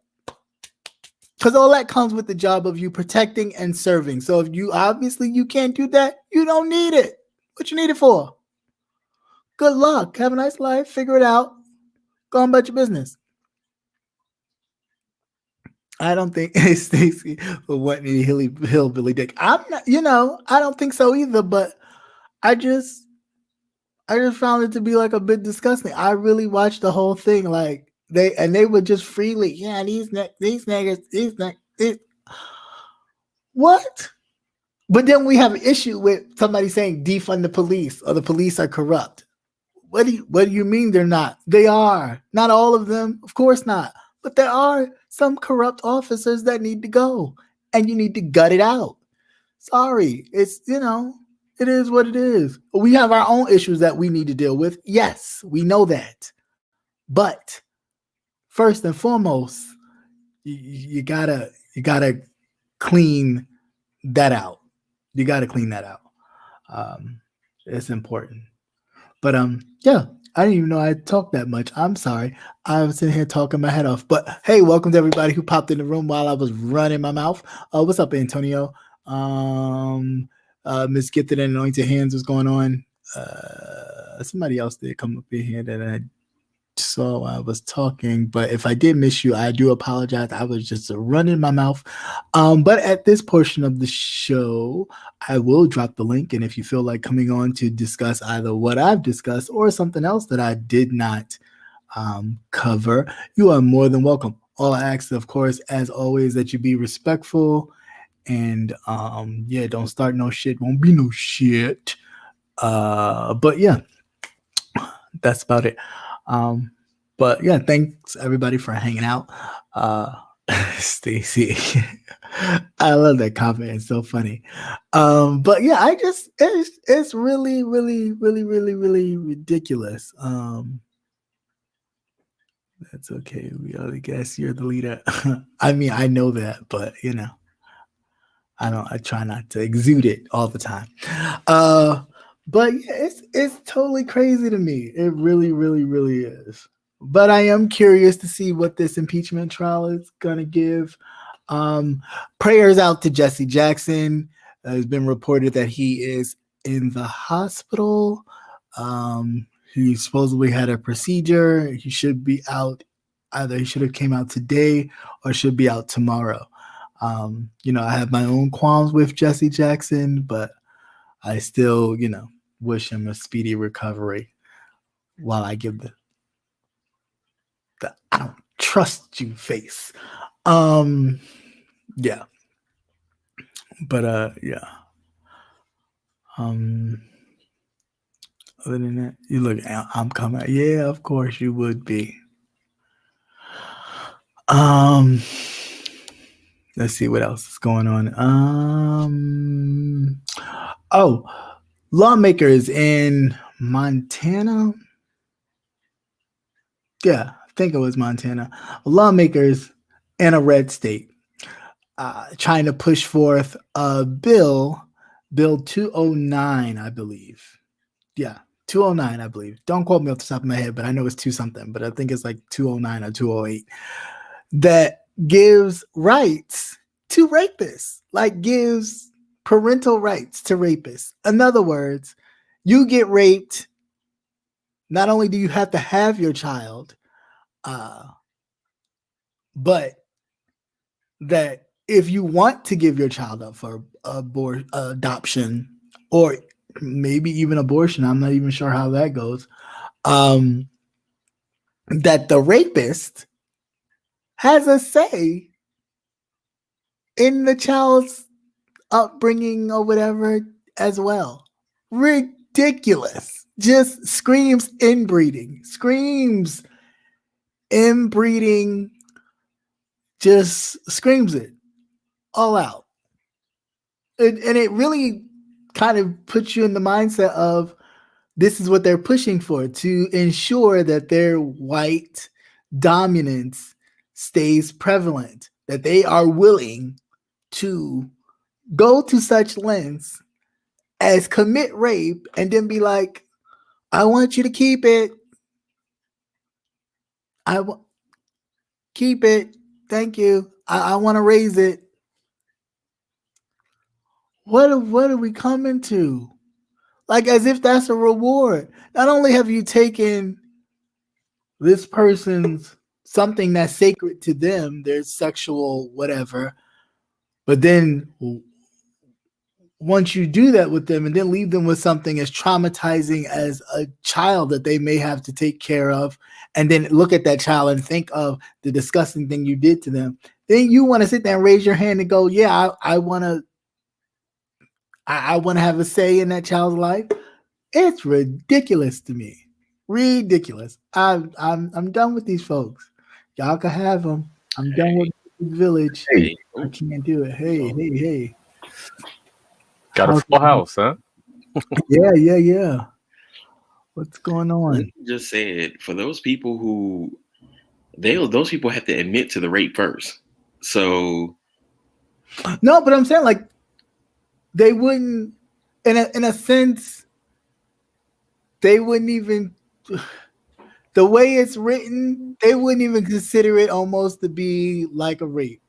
Because all that comes with the job of you protecting and serving. So if you can't do that, you don't need it. What you need it for? Good luck. Have a nice life. Figure it out. Go on about your business. I don't think Stacey will want any hillbilly dick. I'm not, I don't think so either, but I just found it to be like a bit disgusting. I really watched the whole thing. Like they would just freely, yeah, these niggas. What? But then we have an issue with somebody saying defund the police or the police are corrupt. What do you mean they're not? They are. Not all of them, of course not. But there are some corrupt officers that need to go, and you need to gut it out. Sorry, it's, it is what it is. We have our own issues that we need to deal with. Yes, we know that. But first and foremost, you gotta clean that out. You got to clean that out. It's important. But yeah, I didn't even know I talked that much. I'm sorry. I was sitting here talking my head off. But hey, welcome to everybody who popped in the room while I was running my mouth. What's up, Antonio? Miss Gifted and Anointed Hands, what's going on? Somebody else did come up in here that I saw while I was talking, but if I did miss you, I do apologize. I was just running my mouth. But at this portion of the show, I will drop the link, and if you feel like coming on to discuss either what I've discussed or something else that I did not cover, you are more than welcome. All I ask, of course, as always, that you be respectful and yeah, don't start no shit. Won't be no shit. But yeah, that's about it. But yeah, thanks everybody for hanging out. Stacy, I love that comment. It's so funny. But yeah, it's really, really, really, really, really ridiculous. That's okay. We only guess you're the leader. I mean, I know that, but you know, I try not to exude it all the time. But yeah, it's totally crazy to me. It really, really, really is. But I am curious to see what this impeachment trial is gonna give. Prayers out to Jesse Jackson. It's been reported that he is in the hospital. He supposedly had a procedure. He should be out. Either he should have came out today or should be out tomorrow. You know, I have my own qualms with Jesse Jackson, but I still, you know, wish him a speedy recovery while I give the I don't trust you face. Yeah. But yeah. Other than that, you look, I'm coming. Yeah, of course you would be. Let's see what else is going on. Oh, lawmakers in Montana. Yeah, I think it was Montana. Lawmakers in a red state trying to push forth a bill 209, I believe. Yeah, 209, I believe. Don't quote me off the top of my head, but I know it's 2 something, but I think it's like 209 or 208 that gives rights to rapists, like gives parental rights to rapists. In other words, you get raped, not only do you have to have your child, but that if you want to give your child up for adoption or maybe even abortion, I'm not even sure how that goes, that the rapist has a say in the child's upbringing or whatever as well. Ridiculous. Just screams inbreeding. Just screams it all out. And it really kind of puts you in the mindset of this is what they're pushing for, to ensure that their white dominance stays prevalent, that they are willing to go to such lengths as commit rape and then be like, I want you to keep it. Keep it. Thank you. I want to raise it. What are we coming to? Like, as if that's a reward. Not only have you taken this person's something that's sacred to them, their sexual whatever, but then once you do that with them and then leave them with something as traumatizing as a child that they may have to take care of, and then look at that child and think of the disgusting thing you did to them, then you want to sit there and raise your hand and go, yeah, I want to have a say in that child's life. It's ridiculous to me. Ridiculous. I'm done with these folks. Y'all can have them. I'm done with the village. Hey. I can't do it. Hey. Got a full house, huh? Yeah. What's going on? Just said, for those people who those people have to admit to the rape first. So No, but I'm saying like they wouldn't, in a sense, they wouldn't even. The way it's written, they wouldn't even consider it almost to be like a rape.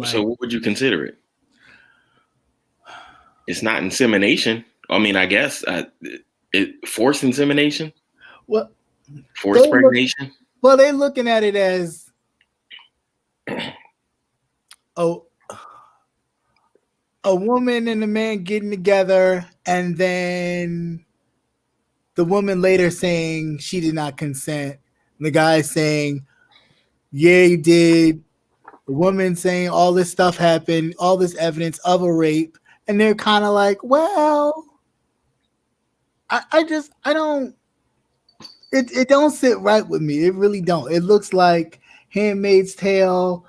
So what would you consider it? It's not insemination. I mean, I guess forced insemination. Well, forced pregnation. They're looking at it as a woman and a man getting together, and then the woman later saying she did not consent. And the guy saying, yeah, he did. The woman saying all this stuff happened, all this evidence of a rape. And they're kind of like, well, I don't, it don't sit right with me. It really don't. It looks like Handmaid's Tale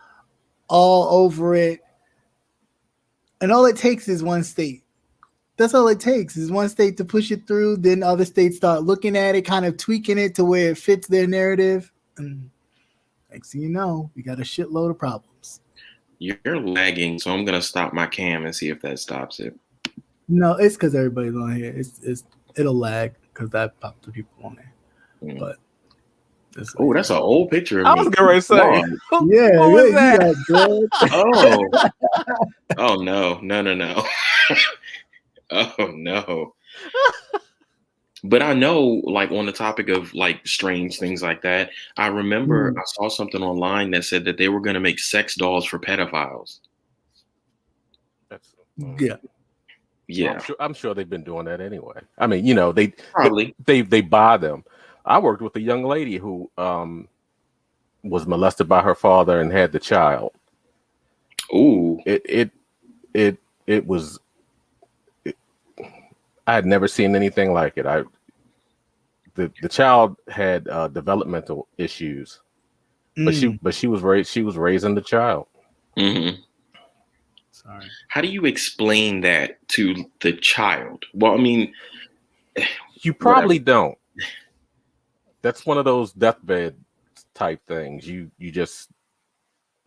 all over it. And all it takes is one state. That's all it takes is one state to push it through. Then other states start looking at it, kind of tweaking it to where it fits their narrative. And next thing you know, we got a shitload of problems. You're lagging, so I'm gonna stop my cam and see if that stops it. No, it's because everybody's on here. It'll lag because I popped the people on there. But that's an old picture of me. I was gonna say, yeah, what was that? Oh no. Oh no. But I know, like, on the topic of like strange things like that, I remember I saw something online that said that they were going to make sex dolls for pedophiles. Yeah. I'm sure they've been doing that anyway. I mean, you know, they probably they buy them. I worked with a young lady who was molested by her father and had the child. Ooh. It was. I had never seen anything like it. The child had developmental issues, but she was raising the child. Mm-hmm. Sorry. How do you explain that to the child? Well, I mean, you probably don't. That's one of those deathbed type things. You just,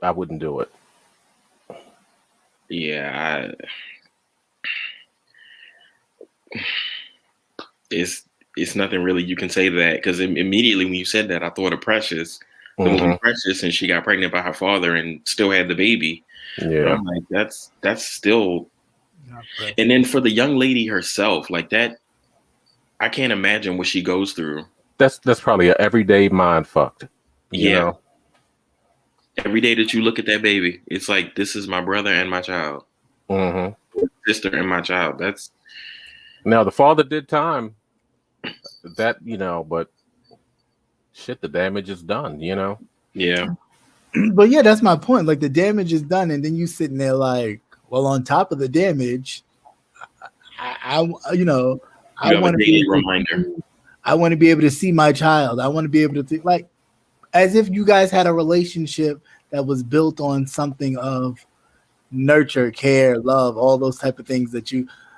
I wouldn't do it. Yeah, it's nothing really you can say to that, because immediately when you said that, I thought of Precious, the movie Precious, and she got pregnant by her father and still had the baby. Yeah, I'm like, that's still. And then for the young lady herself, like that, I can't imagine what she goes through. That's probably an everyday mind fucked. You know? Every day that you look at that baby, it's like, this is my brother and my child, sister and my child. That's. Now the father did time. That, you know, but shit, the damage is done. You know. Yeah. But yeah, that's my point. Like, the damage is done, and then you sitting there like, well, on top of the damage, I want to be reminder. I want to be able to see my child. I want to be able to think, like, as if you guys had a relationship that was built on something of nurture, care, love, all those type of things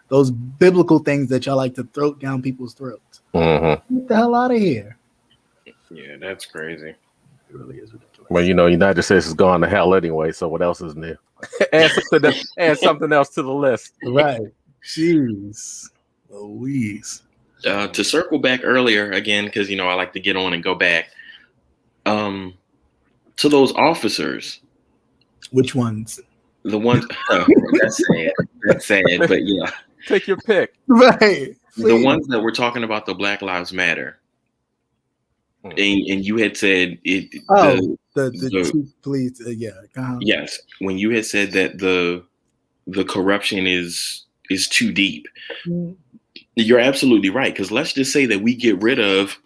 those biblical things that y'all like to throw down people's throats. Get the hell out of here. Yeah, that's crazy. It really is ridiculous. Well, you know, United States has gone to hell anyway, so what else is new? add something else to the list. Right. Jeez. Louise. To circle back earlier again, because, you know, I like to get on and go back. To those officers. Which ones? The ones. Oh, that's sad. That's sad, but yeah. Take your pick. Right. The ones that were talking about the Black Lives Matter. And you had said it. The chief police. Yeah. Yes, when you had said that the corruption is too deep. You're absolutely right. Because let's just say that we get rid of.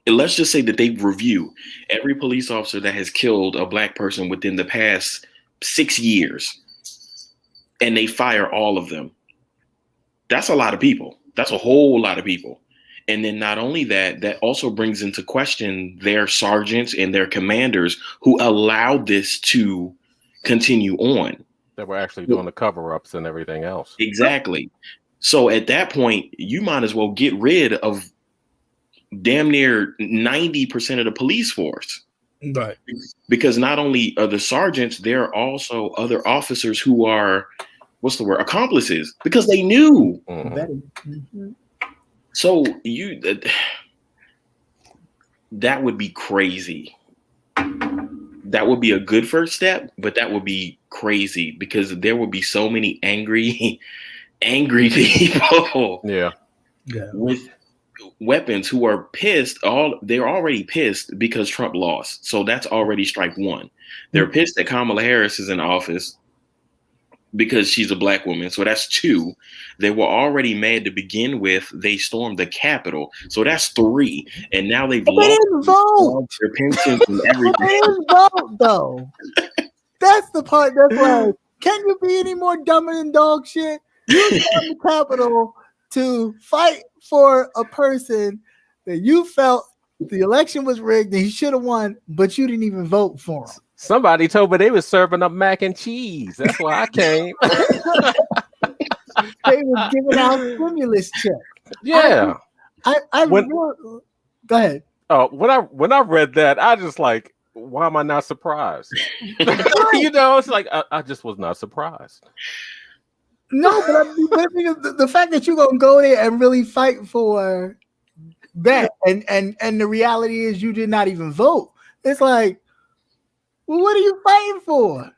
Let's just say that they review every police officer that has killed a black person within the past 6 years, and they fire all of them. That's a lot of people. That's a whole lot of people. And then not only that, that also brings into question their sergeants and their commanders who allowed this to continue on. That were actually doing the cover-ups and everything else. Exactly. So at that point, you might as well get rid of damn near 90% of the police force. Right. Because not only are the sergeants, there are also other officers who are, what's the word, accomplices, because they knew. Mm-hmm. So that would be crazy. That would be a good first step, but that would be crazy because there would be so many angry people. Yeah. With weapons who are pissed. They're already pissed because Trump lost. So that's already strike one. They're pissed that Kamala Harris is in office because she's a black woman. So that's two. They were already mad to begin with. They stormed the Capitol. So that's three. And now they've lost their pensions and everything. But they didn't vote, though. That's the part that's like, can you be any more dumber than dog shit? You stormed the Capitol to fight for a person that you felt the election was rigged and he should have won, but you didn't even vote for him. Somebody told me they was serving up mac and cheese. That's why I came. They was giving out stimulus checks. Yeah. Go ahead. When I read that, I just like, why am I not surprised? It's like I just was not surprised. No, but the fact that you're gonna go there and really fight for that, and the reality is you did not even vote. It's like, well, what are you fighting for?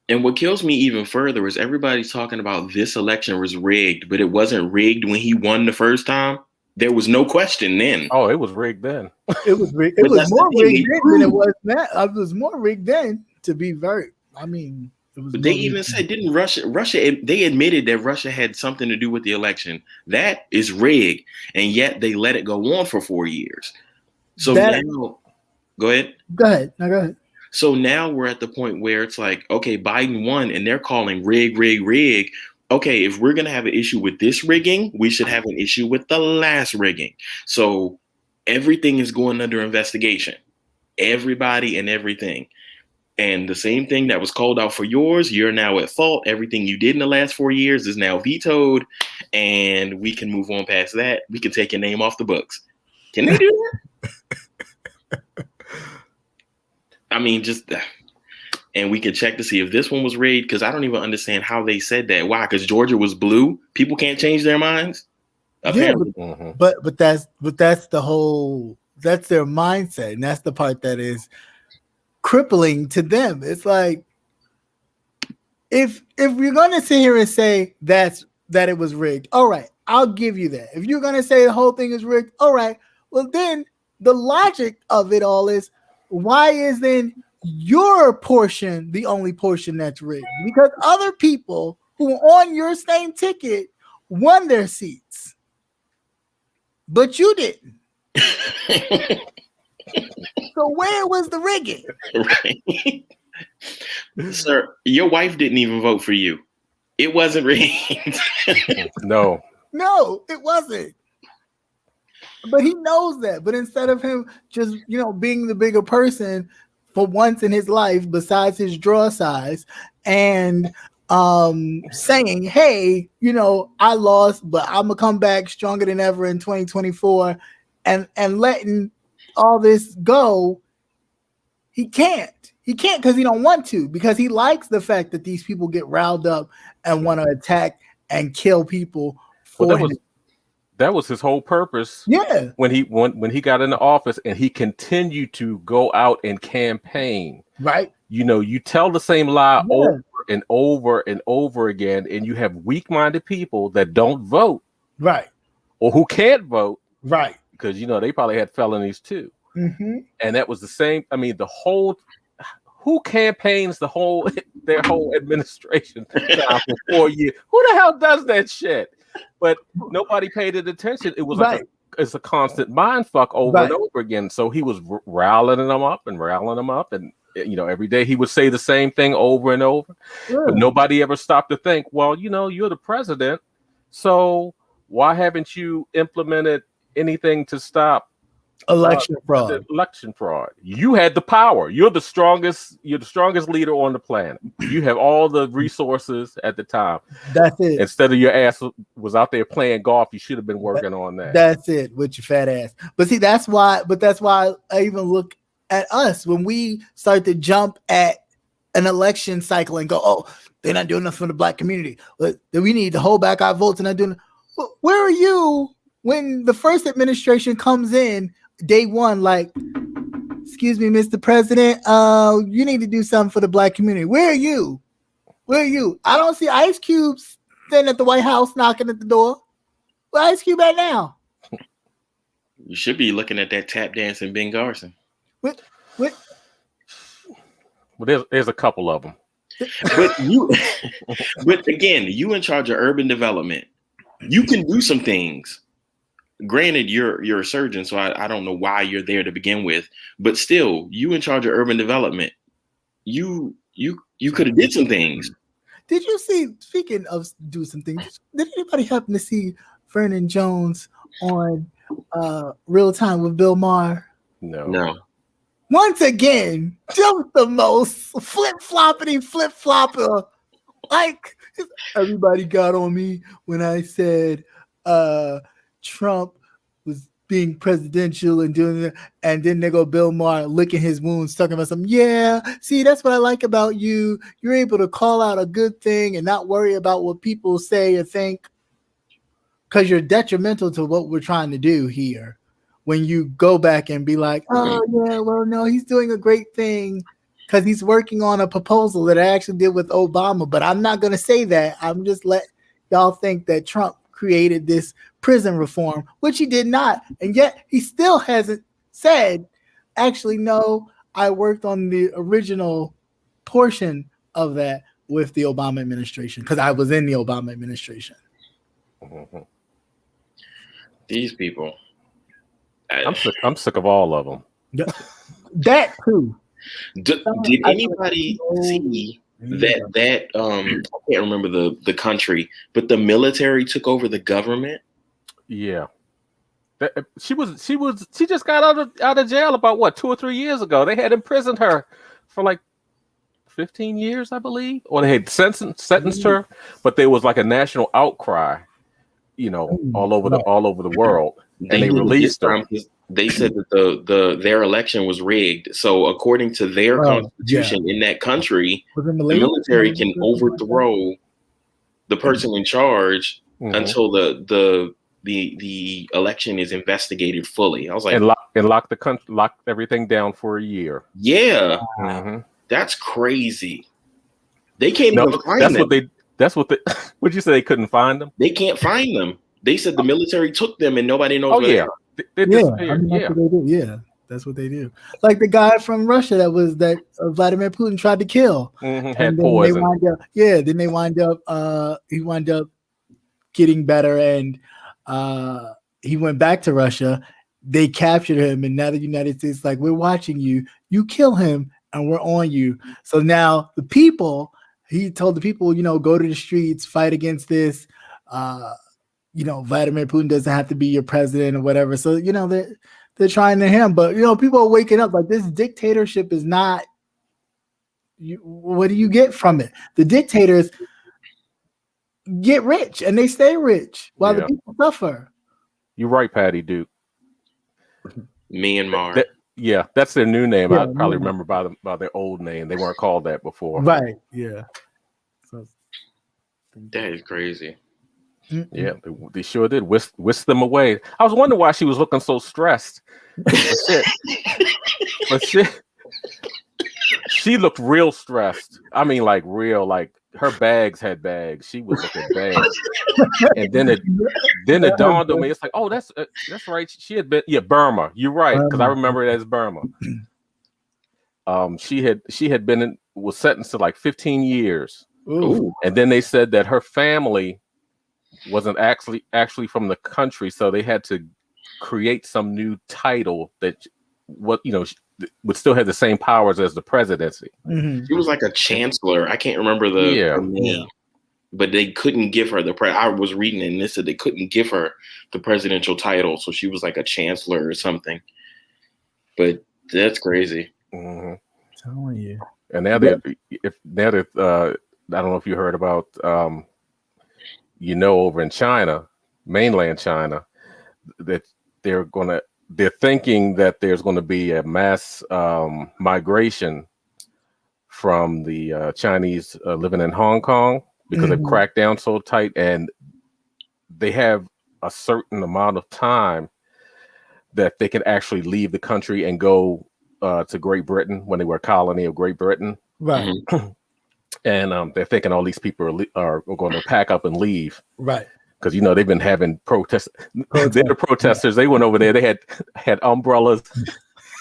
And what kills me even further is everybody's talking about this election was rigged, but it wasn't rigged when he won the first time. There was no question then. Oh, it was rigged then. It was rigged. It was more rigged then than it was now. It was more rigged then, to be very. I mean, it was. But they even said, didn't Russia? They admitted that Russia had something to do with the election. That is rigged, and yet they let it go on for 4 years. So now, go ahead. Go ahead. So now we're at the point where it's like, okay, Biden won, and they're calling rig. Okay, if we're going to have an issue with this rigging, we should have an issue with the last rigging. So everything is going under investigation. Everybody and everything. And the same thing that was called out for yours, you're now at fault. Everything you did in the last 4 years is now vetoed, and we can move on past that. We can take your name off the books. Can they do that? I mean, and we can check to see if this one was rigged, because I don't even understand how they said that. Why? Because Georgia was blue. People can't change their minds. Apparently. Yeah, but that's that's their mindset, and that's the part that is crippling to them. It's like, if you're gonna sit here and say that it was rigged, all right, I'll give you that. If you're gonna say the whole thing is rigged, all right, well then the logic of it all is, why is then your portion the only portion that's rigged? Because other people who are on your same ticket won their seats, but you didn't. So where was the rigging? Right. Sir, your wife didn't even vote for you. It wasn't rigged. No, it wasn't. But he knows that. But instead of him just, being the bigger person for once in his life, besides his draw size, and saying, hey, I lost, but I'm gonna come back stronger than ever in 2024, and letting all this go, he can't because he don't want to, because he likes the fact that these people get riled up and want to attack and kill people for him. That was his whole purpose. Yeah. When he got into office, and he continued to go out and campaign. Right. You tell the same lie over and over and over again, and you have weak-minded people that don't vote. Right. Or who can't vote. Right. Because they probably had felonies too. Mm-hmm. And that was the same. I mean, who campaigns their whole administration for 4 years? Who the hell does that shit? But nobody paid it attention. It was it's a constant mind fuck over and over again. So he was riling them up, and every day he would say the same thing over and over. Yeah. But nobody ever stopped to think, well, you're the president, so why haven't you implemented anything to stop election fraud? You had the power. You're the strongest leader on the planet. You have all the resources at the time. That's it. Instead of your ass was out there playing golf, you should have been working on that. That's it, with your fat ass. But see, that's why I even look at us when we start to jump at an election cycle and go, oh, they're not doing enough for the black community. But we need to hold back our votes and not doing. Where are you when the first administration comes in day one? Like, excuse me, Mr. President, you need to do something for the black community. Where are you? Where are you? I don't see Ice Cube standing at the White House knocking at the door. Where Ice Cube at now? You should be looking at that tap dancing Ben Garson. What? Well, there's a couple of them. But again, you in charge of urban development. You can do some things. Granted, you're a surgeon, so I don't know why you're there to begin with. But still, you in charge of urban development. You could have did some things. Did you see? Speaking of do some things, did anybody happen to see Vernon Jones on Real Time with Bill Maher? No. Once again, just the most flip-flopper. Like, everybody got on me when I said Trump was being presidential and doing that. And then they go Bill Maher licking his wounds, talking about something. Yeah, see, that's what I like about you. You're able to call out a good thing and not worry about what people say or think, because you're detrimental to what we're trying to do here. When you go back and be like, oh, yeah, well, no, he's doing a great thing because he's working on a proposal that I actually did with Obama. But I'm not going to say that. I'm just let y'all think that Trump created this prison reform, which he did not. And yet he still hasn't said, actually, no, I worked on the original portion of that with the Obama administration because I was in the Obama administration. Mm-hmm. These people. I'm sick of all of them. That too. Did anybody see that I can't remember the country, but the military took over the government? Yeah. She just got out of jail about 2 or 3 years ago. They had imprisoned her for like 15 years, I believe, or they had sentenced her, but there was like a national outcry, all over the world. And they released her. They said that their election was rigged. So according to their constitution in that country, the military can overthrow the person in charge until the election is investigated fully. I was like, and lock everything down for a year. Yeah, that's crazy. They can't even find them. That's what they. Would you say they couldn't find them? They can't find them. They said the military took them and nobody knows where they are. They disappeared. That's what they do. Yeah, that's what they do. Like the guy from Russia that Vladimir Putin tried to kill. Had poison. Then they wind up. He wound up getting better, and he went back to Russia. They captured him, and now the United States like, we're watching you. You kill him, and we're on you. So now the people. He told the people, go to the streets, fight against this. Vladimir Putin doesn't have to be your president or whatever. So, they're trying to him. But, people are waking up like this dictatorship is not. What do you get from it? The dictators get rich and they stay rich while the people suffer. You're right, Patty Duke. Myanmar. That's their new name. I probably remember by their old name. They weren't called that before. Right. Yeah. So, that is crazy. Yeah, they sure did whisk them away. I was wondering why she was looking so stressed. But shit, she looked real stressed. I mean, like real, like her bags had bags. She was looking bags. And then it dawned on me. It's like, oh, that's right. She had been Burma. You're right, because I remember it as Burma. She had was sentenced to like 15 years. Ooh. And then they said that her family wasn't actually from the country, so they had to create some new title that would still have the same powers as the presidency. She was like a chancellor. I can't remember the name, but they couldn't give her I was reading and this said they couldn't give her the presidential title, so she was like a chancellor or something. But that's crazy. Telling you. And now that I don't know if you heard about over in China, mainland China, that they're going to they're thinking that there's going to be a mass migration from the Chinese living in Hong Kong because they've cracked down so tight, and they have a certain amount of time that they can actually leave the country and go to Great Britain when they were a colony of Great Britain. Right. And they're thinking all these people are going to pack up and leave. Right. Because, you know, they've been having protests. They're the protesters. They went over there. They had umbrellas.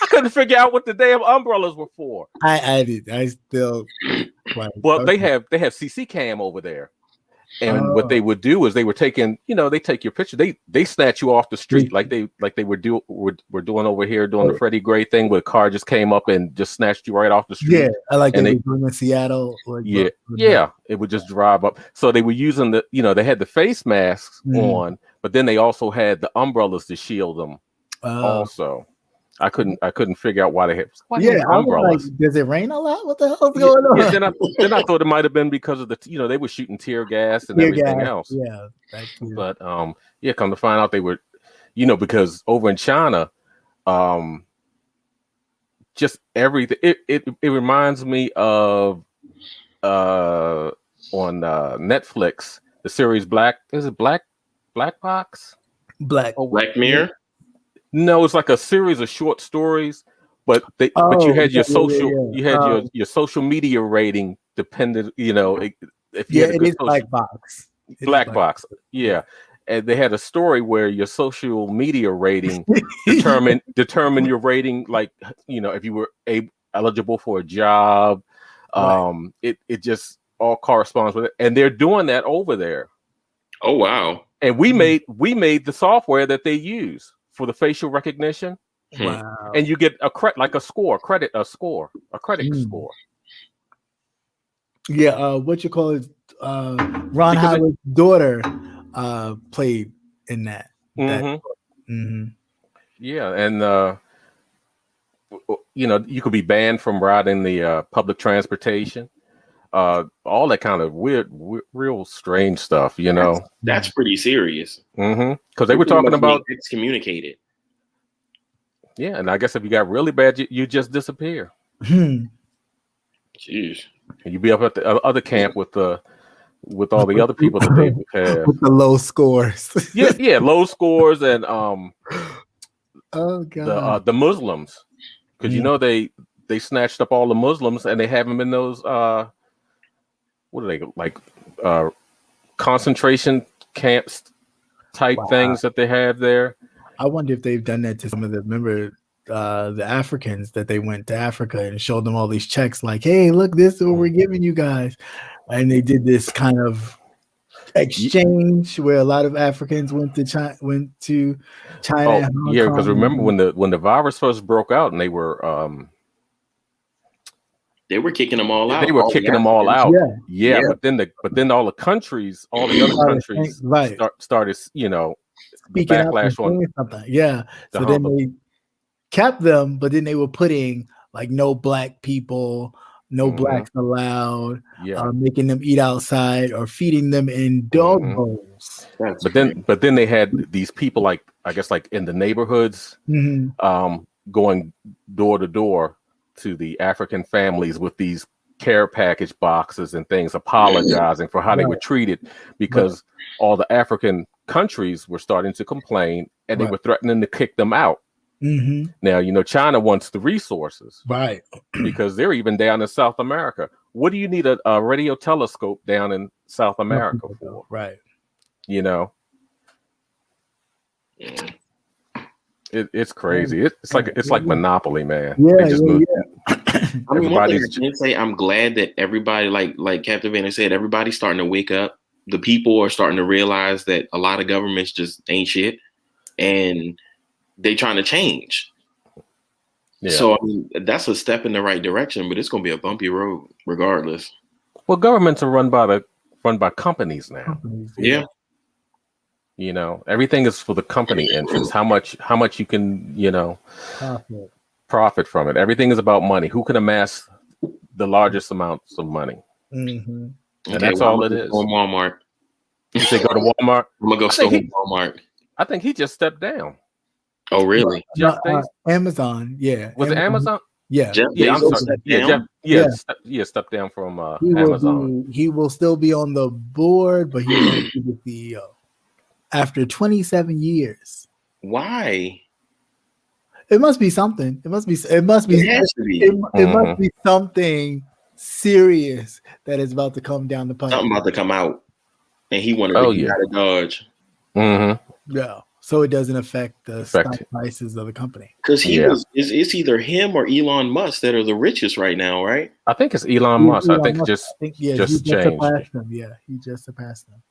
I couldn't figure out what the damn umbrellas were for. I did. I still. Well, they have CC cam over there. And what they would do is they were taking, you know, they take your picture. They snatch you off the street like they were doing over here, doing the Freddie Gray thing where a car just came up and just snatched you right off the street. Yeah, I like they were doing in Seattle. Yeah, it would just drive up. So they were using they had the face masks on, but then they also had the umbrellas to shield them. Also, I couldn't figure out why they had umbrellas. Like, does it rain a lot? What the hell is going on? Yeah, then I thought it might have been because of they were shooting tear gas and everything else. Yeah, but come to find out they were, because over in China, just everything. It reminds me of on Netflix the series Black Box? Black Mirror. No, it's like a series of short stories, but you had your your social media rating depended. If you had a good Black Box. Black Box, yeah. And they had a story where your social media rating determine your rating, like if you were eligible for a job. Right. It just all corresponds with it, and they're doing that over there. Oh wow! And we made the software that they use for the facial recognition. Wow. And you get a credit score. Yeah, what you call it? Ron Howard's daughter played in that. Yeah, and you could be banned from riding the public transportation. All that kind of weird, real strange stuff, That's pretty serious. Because they were talking about excommunicated. Yeah, and I guess if you got really bad, you just disappear. Jeez. And you be up at the other camp with all the other people that they have with the low scores. yeah, low scores and oh god, the Muslims, because they snatched up all the Muslims and they have them in those what are they like concentration camps type things that they have there. I wonder if they've done that to some of the Africans that they went to Africa and showed them all these checks like, hey, look, this is what we're giving you guys. And they did this kind of exchange where a lot of Africans went to China. Yeah, because remember when the virus first broke out and they were kicking them all out. They were kicking them all out. Yeah. But then all the other countries started, speaking backlash on something. Yeah. So then they kept them, but then they were putting like no black people, no blacks allowed, making them eat outside or feeding them in dog bowls. But then they had these people like in the neighborhoods going door to door to the African families with these care package boxes and things, apologizing for how they were treated, because all the African countries were starting to complain and they were threatening to kick them out. Now, China wants the resources, right? Because they're even down in South America. What do you need a radio telescope down in South America for? Right. It's crazy. It's like Monopoly, man. I mean, one thing I can say, I'm glad that everybody, like Captain Vanner said, everybody's starting to wake up. The people are starting to realize that a lot of governments just ain't shit, and they trying to change. Yeah. So I mean, that's a step in the right direction, but it's going to be a bumpy road regardless. Well, governments are run by companies now. Yeah. Everything is for the company interest. How much you can, profit from it. Everything is about money. Who can amass the largest amounts of money? And that's all it is. On Walmart. You say go to Walmart? I'm gonna go steal Walmart. I think he just stepped down. Oh, really? Jeff Bezos? Amazon. Yeah. Was it Amazon? Yeah. Jeff Yeah, I'm Bezos sorry. stepped Yeah, down? stepped down from Amazon. Amazon. He will still be on the board, but he won't be the CEO after 27 years. Why? It must be something. It must be. It must be. It has to be. It must be something serious that is about to come down the pipe. Something about to come out, and he wanted to get out of Dodge. Mm-hmm. Yeah, so it doesn't affect the stock prices of the company. Because it's either him or Elon Musk that are the richest right now, right? I think it's Elon Musk. I think just changed. Yeah, he just surpassed them.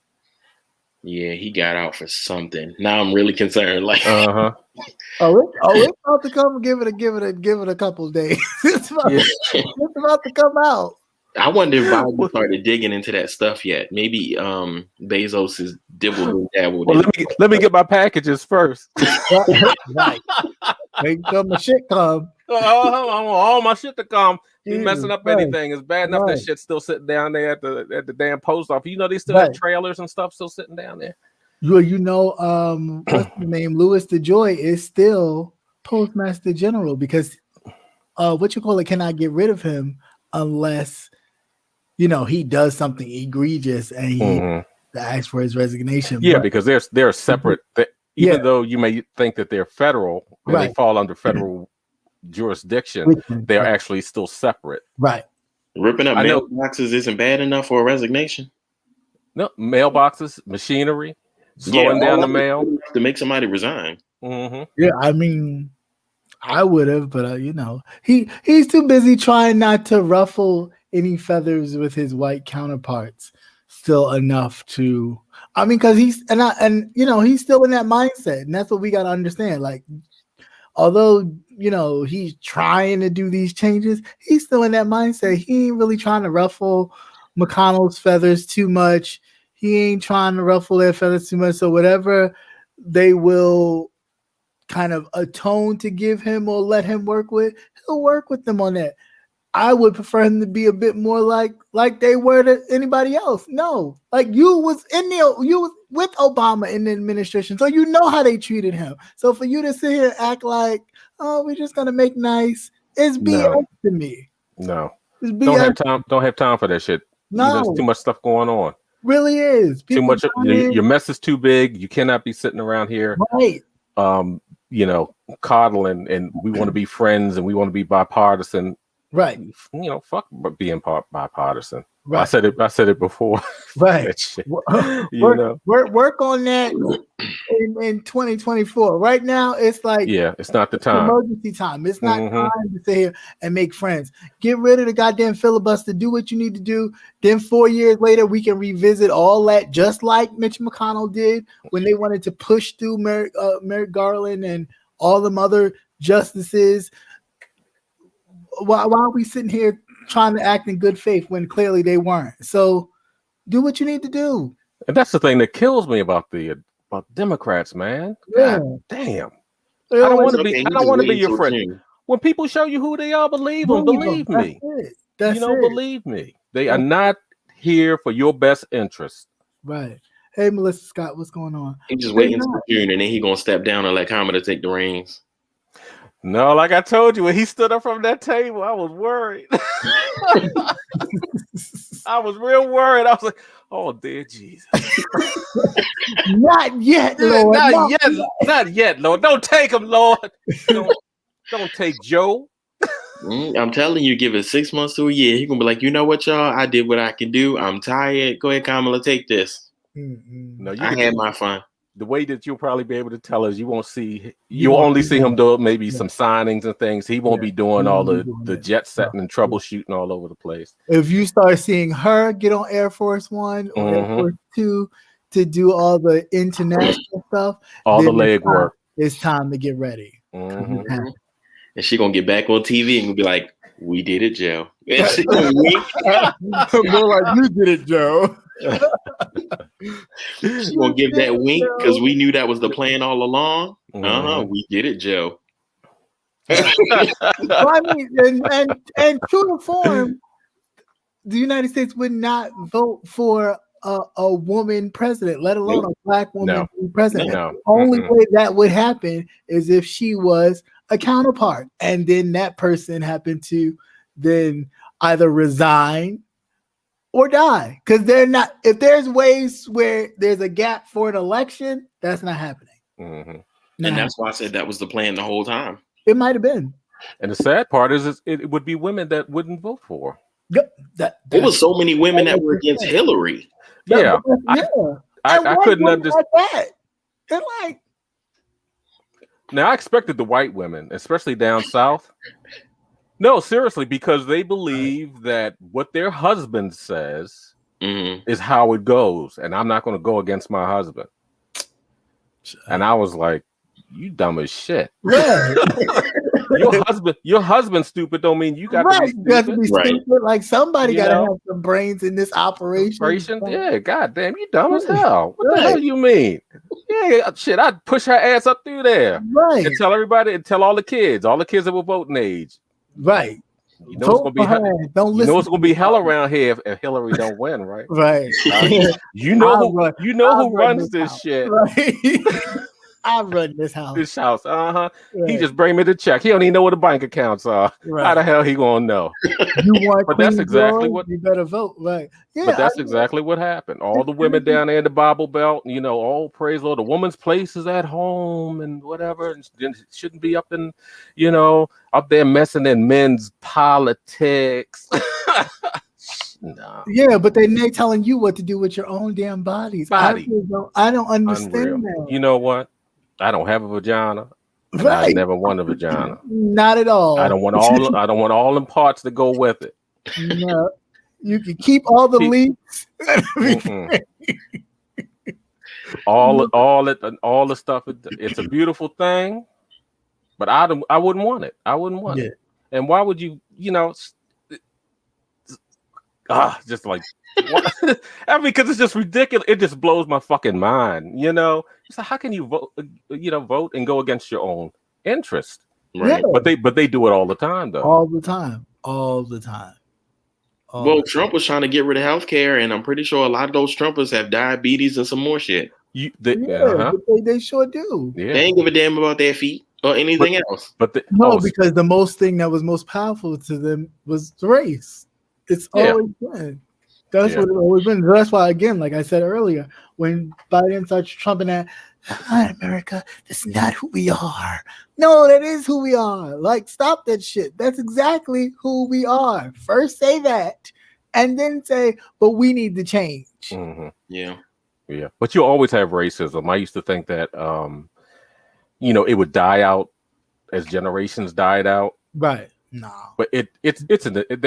Yeah, he got out for something. Now I'm really concerned. Like, it's about to come. Give it a couple of days. It's about to come out. I wonder if Biden started digging into that stuff yet. Maybe Bezos is dabbled. Well, let me get my packages first. Right. Wait till my shit come. All my shit to come. He messing up anything. It's bad enough that shit's still sitting down there at the damn post office. You know they still have trailers and stuff still sitting down there. What's the name? Louis DeJoy is still Postmaster General because cannot get rid of him unless he does something egregious and he asks for his resignation. Yeah, because they're separate. Even though you may think that they're federal and they fall under federal jurisdiction, they're actually still separate. Right. Ripping up mailboxes isn't bad enough for a resignation. No, mailboxes, machinery, slowing down the mail to make somebody resign. Yeah, I mean, I would have, but he's too busy trying not to ruffle any feathers with his white counterparts. Still enough to, because he's still in that mindset, and that's what we got to understand. Like, although he's trying to do these changes, he's still in that mindset. He ain't really trying to ruffle McConnell's feathers too much. He ain't trying to ruffle their feathers too much. So whatever they will kind of atone to give him or let him work with, he'll work with them on that. I would prefer him to be a bit more like they were to anybody else. No, like you was with Obama in the administration, so you know how they treated him. So for you to sit here and act like, oh, we're just gonna make nice, it's BS to me. No, don't have time for that shit. No, there's too much stuff going on. Really is too much. Your mess is too big. You cannot be sitting around here, right? Coddling, and we want to be friends and we want to be bipartisan. Right. Fuck being bipartisan. Right. I said it before. Right. Work on that in 2024. Right now, it's like it's not the time. Emergency time. It's not time to sit here and make friends. Get rid of the goddamn filibuster. Do what you need to do. Then 4 years later, we can revisit all that, just like Mitch McConnell did when they wanted to push through Merrick Garland and all them other justices. Why are we sitting here trying to act in good faith when clearly they weren't? So do what you need to do. And that's the thing that kills me about Democrats, man. Yeah. God damn. I don't want to be your friend. When people show you who they are, believe them. Believe me. That's it. Believe me. They are not here for your best interest. Right. Hey, Melissa Scott, what's going on? He's just waiting for June, and then he's gonna step down and let Kamala take the reins. No, like I told you, when he stood up from that table, I was worried. I was real worried. I was like, oh, dear Jesus. Not yet, Lord. Not yet, Lord. Don't take him, Lord. Don't take Joe. I'm telling you, give it 6 months to a year. He's going to be like, you know what, y'all? I did what I can do. I'm tired. Go ahead, Kamala, take this. Mm-hmm. No, I had my fun. The way that you'll probably be able to tell is you'll only see him do maybe some signings and things. He won't be doing all the jet setting and troubleshooting all over the place. If you start seeing her get on Air Force One or Air Force Two to do all the international stuff, all the leg work, it's time to get ready. And she's gonna get back on TV and be like, "We did it, Joe." More like, you did it, Joe. She's gonna give that wink because we knew that was the plan all along. We did it, Joe. I mean, and true to form, the United States would not vote for a woman president, let alone a black woman president. No. The only way that would happen is if she was a counterpart, and then that person happened to then either resign or die, because they're not. If there's ways where there's a gap for an election, that's not happening. And that's why I said that was the plan the whole time. It might have been. And the sad part is, it would be women that wouldn't vote for. There was so many women that were against Hillary. Yeah, I couldn't understand that. They're like, now I expected the white women, especially down south. No, seriously, because they believe that what their husband says is how it goes, and I'm not going to go against my husband. And I was like, "You dumb as shit." Right. your husband stupid don't mean you got to be stupid. Like somebody got to have some brains in this operation. Yeah, goddamn, you dumb as hell. What the hell you mean? Yeah, shit, I'd push her ass up through there, right, and tell everybody, and tell all the kids that were voting age, right. You know it's gonna be hell around here if Hillary don't win, right? Right. You know who runs this shit. Right. I run this house. This house, Right. He just bring me the check. He don't even know what the bank accounts are. Right. How the hell he gonna know? But that's exactly what you better vote, right? Yeah, but that's exactly what happened. All the women down there in the Bible Belt, all praise Lord. The woman's place is at home and whatever, and shouldn't be up in, up there messing in men's politics. No. Yeah, but they telling you what to do with your own damn bodies. I don't understand that. You know what? I don't have a vagina. Right. I never want a vagina. Not at all. I don't want all them parts that go with it. No. You can keep all the leaks. all the stuff. It's a beautiful thing, but I wouldn't want it. I wouldn't want it. And why would you? Just like, because it's just ridiculous. It just blows my fucking mind. So how can you vote? Vote and go against your own interest, right? Yeah. But they do it all the time, though. All the time. Well, Trump was trying to get rid of healthcare, and I'm pretty sure a lot of those Trumpers have diabetes and some more shit. They sure do. Yeah. They ain't give a damn about their feet or anything else. Because the most thing that was most powerful to them was the race. It's always been. That's what it's always been. That's why, again, like I said earlier, when Biden starts trumping at America, that's not who we are. No, that is who we are. Like, stop that shit. That's exactly who we are. First say that, and then say, but we need to change. Mm-hmm. Yeah. But you always have racism. I used to think that, it would die out as generations died out. Right. No. But they're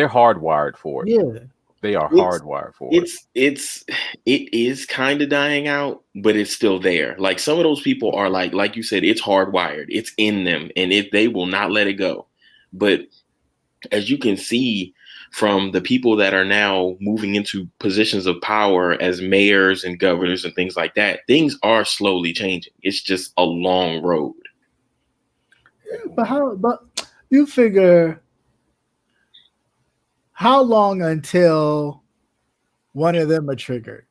hardwired for it. Yeah. They are hardwired for it. It is kind of dying out, but it's still there. Like some of those people are like you said, it's hardwired. It's in them, and they will not let it go. But as you can see from the people that are now moving into positions of power as mayors and governors and things like that, things are slowly changing. It's just a long road. But you figure, how long until one of them are triggered?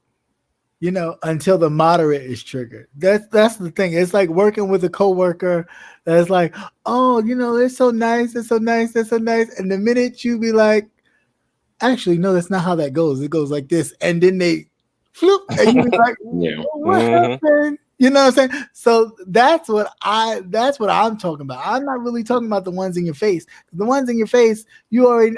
Until the moderate is triggered. That's the thing. It's like working with a coworker that's like, oh, they're so nice, they're so nice, they're so nice. And the minute you be like, actually, no, that's not how that goes. It goes like this. And then they flip, and you be like, what happened? You know what I'm saying? So that's what I'm talking about. I'm not really talking about the ones in your face. The ones in your face,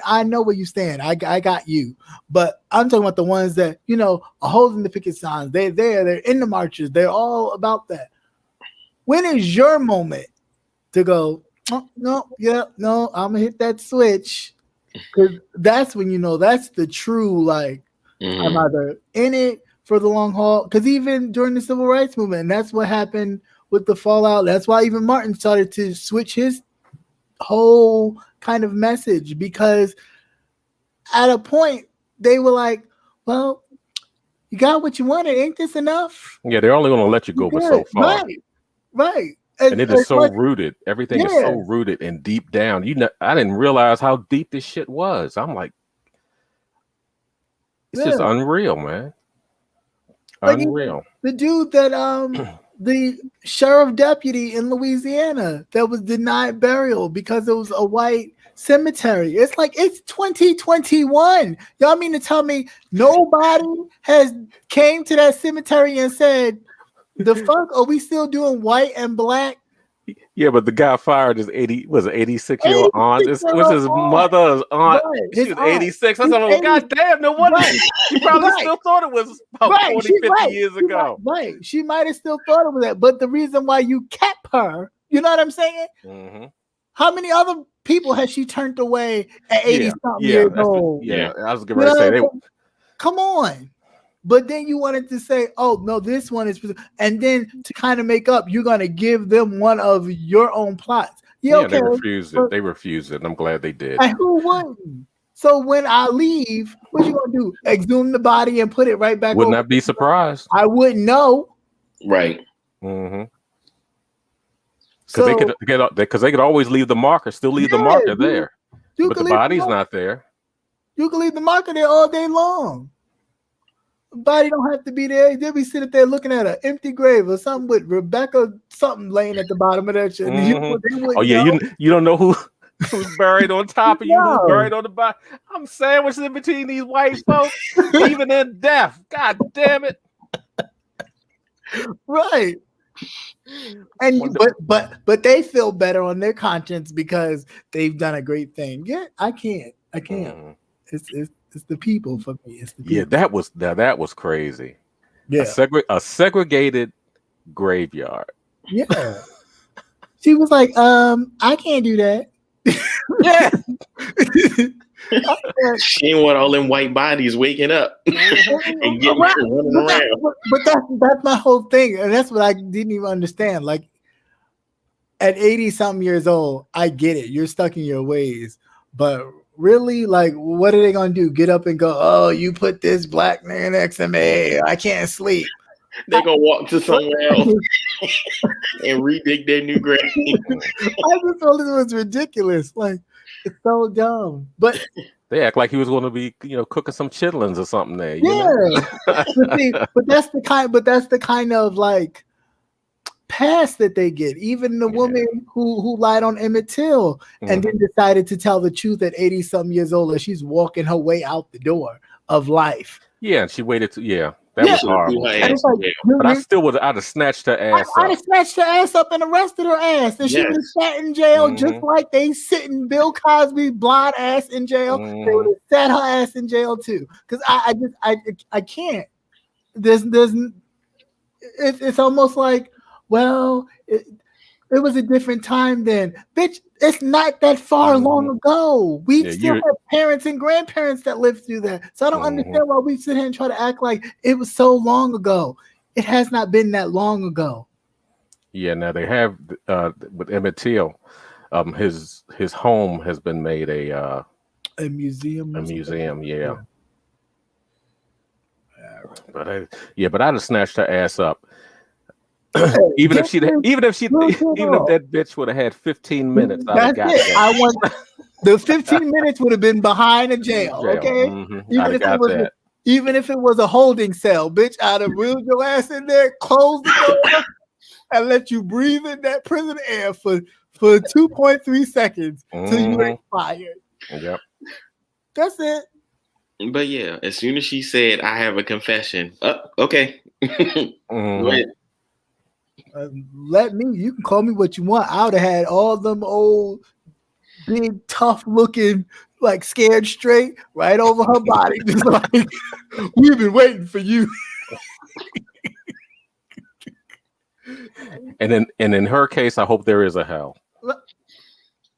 I know where you stand. I got you. But I'm talking about the ones that, are holding the picket signs. They're there. They're in the marches. They're all about that. When is your moment to go, oh, no, I'm going to hit that switch? Because that's when that's the true, like, I'm either in it for the long haul, because even during the civil rights movement, and that's what happened with the fallout. That's why even Martin started to switch his whole kind of message, because at a point they were like, well, you got what you wanted, ain't this enough? Yeah, they're only going to let you go but so far. Right. And it is so rooted. Everything is so rooted and deep down. I didn't realize how deep this shit was. I'm like, it's just unreal, man. Like Unreal. the dude that the sheriff deputy in Louisiana that was denied burial because it was a white cemetery. It's like it's 2021. Y'all mean to tell me nobody has came to that cemetery and said, the fuck are we still doing white and black? Yeah, but the guy fired his 86-year-old aunt. Which his mother's aunt. Right, She was 86. I said, well, God damn, no wonder she probably still thought it was about 40, 50 years ago. Right. She might have still thought it was that. But the reason why you kept her, you know what I'm saying? Mm-hmm. How many other people has she turned away at 80-something years old? I was going to say. Come on. But then you wanted to say, oh, no, this one is, and then to kind of make up, you're going to give them one of your own plots. Yeah, okay, they refused it. They refused it. And I'm glad they did. And who wouldn't? So when I leave, what you going to do? Exhume the body and put it right back? Wouldn't I be surprised? I wouldn't know. Right. Mm-hmm. Because they could always leave the marker, still leave the marker there. But the body's not there. You can leave the marker there all day long. Body don't have to be there. They'll be sitting there looking at an empty grave or something with Rebecca something laying at the bottom of that shit. Mm-hmm. You don't know who's buried on top of you, who's buried on the bottom. I'm sandwiched in between these white folks, even in death. God damn it. Right. And but they feel better on their conscience because they've done a great thing. Yeah, I can't. Mm. It's the people for me. It's the people. Yeah, that was crazy. Yeah, a segregated graveyard. Yeah, she was like, I can't do that. Yeah, she ain't want all them white bodies waking up and getting running around. But that's my whole thing, and that's what I didn't even understand. Like at 80-something years old, I get it. You're stuck in your ways, but really, like, what are they gonna do? Get up and go, oh, you put this black man next to me, I can't sleep. They're gonna walk to somewhere else and redig their new grave. I just thought this was ridiculous. Like, it's so dumb. But they act like he was going to be, cooking some chitlins or something there. But that's the kind of like pass that they get. Even the woman who lied on Emmett Till and then decided to tell the truth at 80-something years old, and she's walking her way out the door of life. Yeah, and she waited to that was horrible. But I'd have snatched her ass up. I'd have snatched her ass up and arrested her ass. And she would have sat in jail just like they sitting Bill Cosby blind ass in jail. They would have sat her ass in jail too. Because I can't. It's almost like, well, it was a different time then. Bitch, it's not that far long ago. We still have parents and grandparents that lived through that. So I don't understand why we sit here and try to act like it was so long ago. It has not been that long ago. Yeah, now they have with Emmett Till, his home has been made a museum. A museum, yeah. But I'd have snatched her ass up. even if that bitch would have had 15 minutes, I'd have got that. I want the 15 minutes would have been behind a jail. Okay, even if it was a holding cell, bitch, I'd have wheeled your ass in there, closed the door, and let you breathe in that prison air for 2.3 seconds till you expired. Yep, that's it. But yeah, as soon as she said, "I have a confession," okay. Go ahead. You can call me what you want. I would have had all them old, big, tough looking, like scared straight right over her body. Just like, we've been waiting for you. And in her case, I hope there is a hell.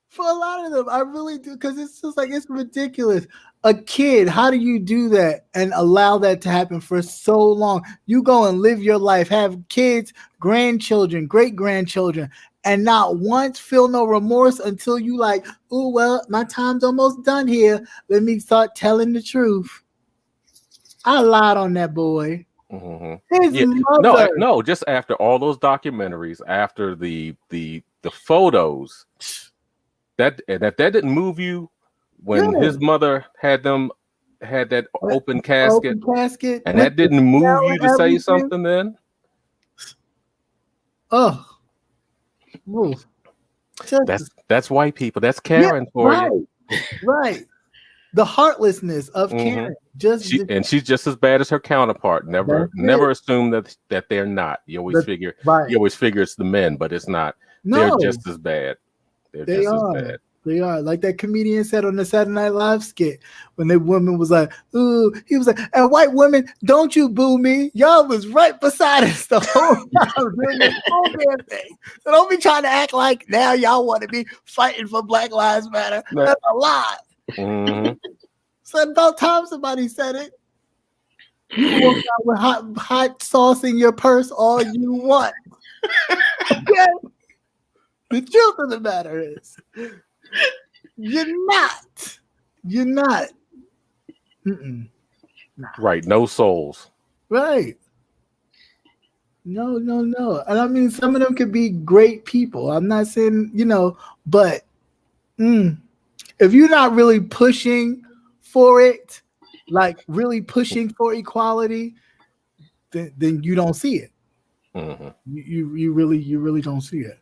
For a lot of them, I really do, because it's just like, it's ridiculous. A kid, how do you do that and allow that to happen for so long? You go and live your life, have kids, grandchildren, great-grandchildren, and not once feel no remorse until you like, oh, well, my time's almost done here. Let me start telling the truth. I lied on that boy. His mother. No, just after all those documentaries, after the photos, that didn't move you when his mother had them had that open casket, and that didn't move you to say something then? Oh, that's white people. That's Karen for you. Right. The heartlessness of Karen. She's just as bad as her counterpart. Never assume that they're not. You always figure it's the men, but it's not. No. They're just as bad. They are. Like that comedian said on the Saturday Night Live skit when the woman was like, ooh, he was like, and white women, don't you boo me. Y'all was right beside us the whole time doing this whole damn thing. So don't be trying to act like now y'all want to be fighting for Black Lives Matter. That's a lie. Mm-hmm. So about time somebody said it. You can walk out with hot sauce in your purse all you want. Okay? The truth of the matter is, you're not. Mm-mm. Right. No souls. Right. No. And I mean, some of them could be great people. I'm not saying, but if you're not really pushing for it, like really pushing for equality, then you don't see it. Mm-hmm. You really don't see it.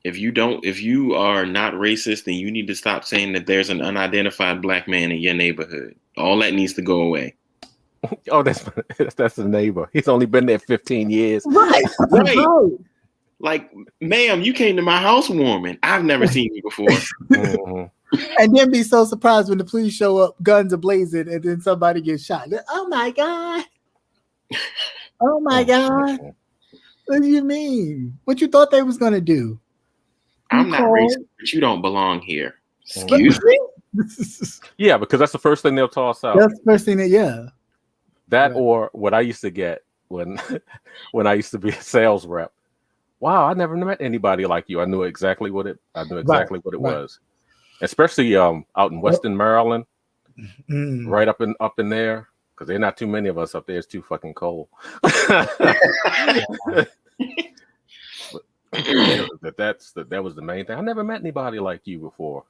If you are not racist, then you need to stop saying that there's an unidentified Black man in your neighborhood. All that needs to go away. Oh, that's the neighbor. He's only been there 15 years. Right. Like, ma'am, you came to my housewarming. I've never seen you before. Mm-hmm. And then be so surprised when the police show up, guns are blazing, and then somebody gets shot. Oh my God. Oh my God. What do you mean? What you thought they was gonna do? I'm not racist, but you don't belong here. Excuse me? Yeah, because that's the first thing they'll toss out. That's the first thing That right. Or what I used to get when I used to be a sales rep. Wow, I never met anybody like you. I knew exactly what it was. Especially out in Western Maryland. Right up in there. Because there's not too many of us up there. It's too fucking cold. That was the main thing. I never met anybody like you before.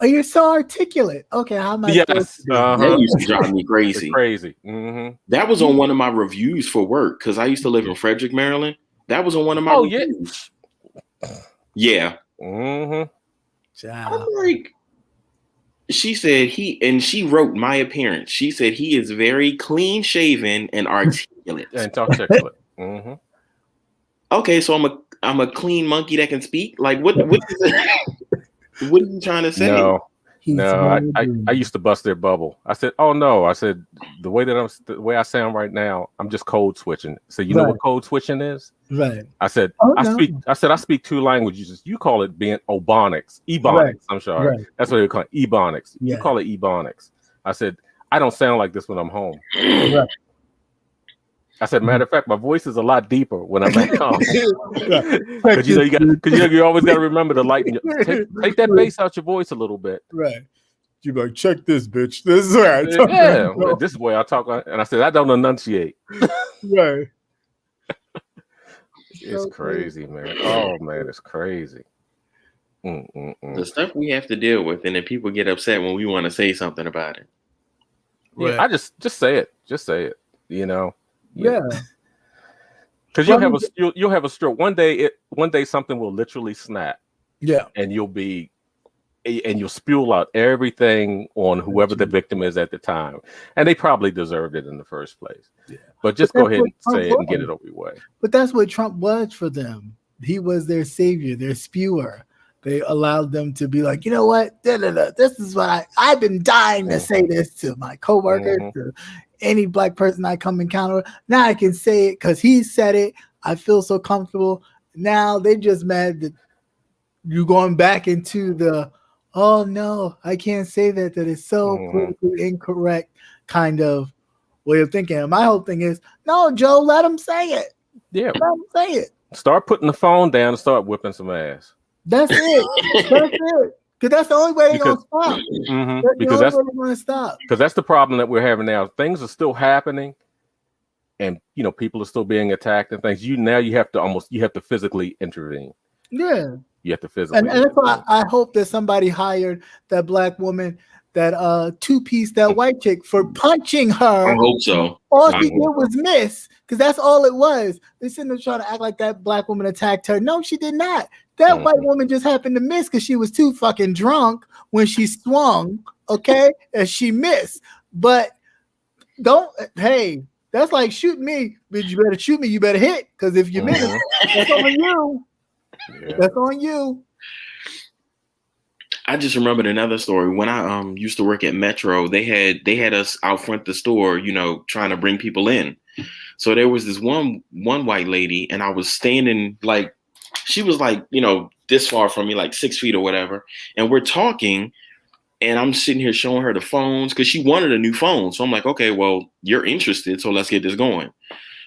Oh, you're so articulate. Okay, how am I? Yes, that used to drive me crazy. It's crazy. Mm-hmm. That was on one of my reviews for work because I used to live in Frederick, Maryland. That was on one of my reviews. Yeah. Mm-hmm. I'm like, she said she wrote my appearance. She said he is very clean shaven and articulate. And articulate. Mm-hmm. Okay, so I'm a clean monkey that can speak. Like what is it? What are you trying to say? No, I used to bust their bubble. I said, "Oh no!" I said, "The way I sound right now, I'm just code switching." So you know what code switching is? Right. I said, I speak two languages. You call it being ebonics. Right. I'm sorry. Right. That's what they call it, ebonics. Yeah. You call it ebonics. I said, I don't sound like this when I'm home. Right. I said, matter of fact, my voice is a lot deeper when I'm at home. Because you always got to remember to lighten take that bass out your voice a little bit. Right. You be like, check this, bitch. This is where I talk. Yeah, this is where I talk. And I said, I don't enunciate. Right. It's crazy, man. Oh man, it's crazy. The stuff we have to deal with, and then people get upset when we want to say something about it. Yeah, I just say it. Just say it. Yeah. Because you'll have a stroke. One day something will literally snap. Yeah. And you'll spew out everything on whoever the victim is at the time. And they probably deserved it in the first place. Yeah. But just go ahead and say it and get it over your way. But that's what Trump was for them. He was their savior, their spewer. They allowed them to be like, you know what? This is what I've been dying to say this to my coworkers, to any black person I come encounter with. Now I can say it because he said it. I feel so comfortable. Now they're just mad that you're going back into the, oh no, I can't say that is so politically incorrect kind of way of thinking. And my whole thing is, no, Joe, let him say it. Yeah. Let him say it. Start putting the phone down and start whipping some ass. That's it. That's it. Because that's the only way they're going to stop. Because that's the only way they're going to stop. Because that's the problem that we're having now. Things are still happening, and people are still being attacked and things. You have to physically intervene. Yeah. You have to physically. And that's why I hope that somebody hired that black woman two-piece that white chick for punching her. I hope so. All she did was miss, because that's all it was. They sitting there trying to act like that black woman attacked her. No, she did not. That white woman just happened to miss because she was too fucking drunk when she swung, okay? And she missed. But that's like shooting me, but you better shoot me, you better hit, because if you miss, that's on you. Yeah. That's on you. I just remembered another story. When I used to work at Metro, they had us out front the store, you know, trying to bring people in. So there was this one white lady, and I was standing like, she was like, you know, this far from me, like 6 feet or whatever. And we're talking, and I'm sitting here showing her the phones because she wanted a new phone. So I'm like, okay, well, you're interested, so let's get this going.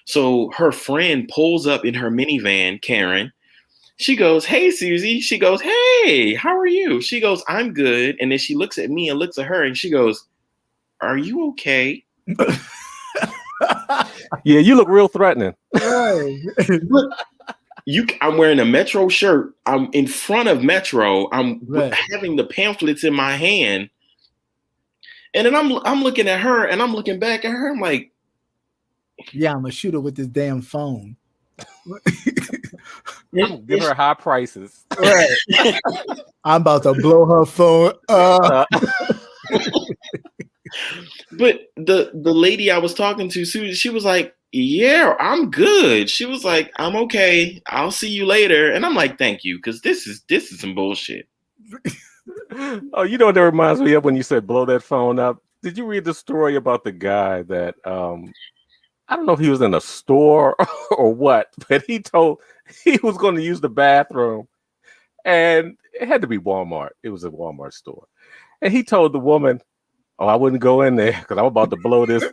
So her friend pulls up in her minivan, Karen. She goes, "Hey, Susie." She goes, "Hey, how are you?" She goes, "I'm good." And then she looks at me and looks at her and she goes, "Are you okay?" Yeah, you look real threatening. Look, I'm wearing a Metro shirt. I'm in front of Metro. I'm having the pamphlets in my hand. And then I'm looking at her and I'm looking back at her. I'm like, yeah, I'm a shooter with this damn phone. I'm giving her high prices. Right. I'm about to blow her phone. But the lady I was talking to, Susie, she was like, "Yeah, I'm good." She was like, "I'm okay. I'll see you later." And I'm like, "Thank you," because this is some bullshit. Oh, you know what that reminds me of when you said blow that phone up? Did you read the story about the guy that I don't know if he was in a store or what, but he was going to use the bathroom, and it had to be Walmart. It was a Walmart store, and he told the woman, "Oh, I wouldn't go in there because I'm about to blow this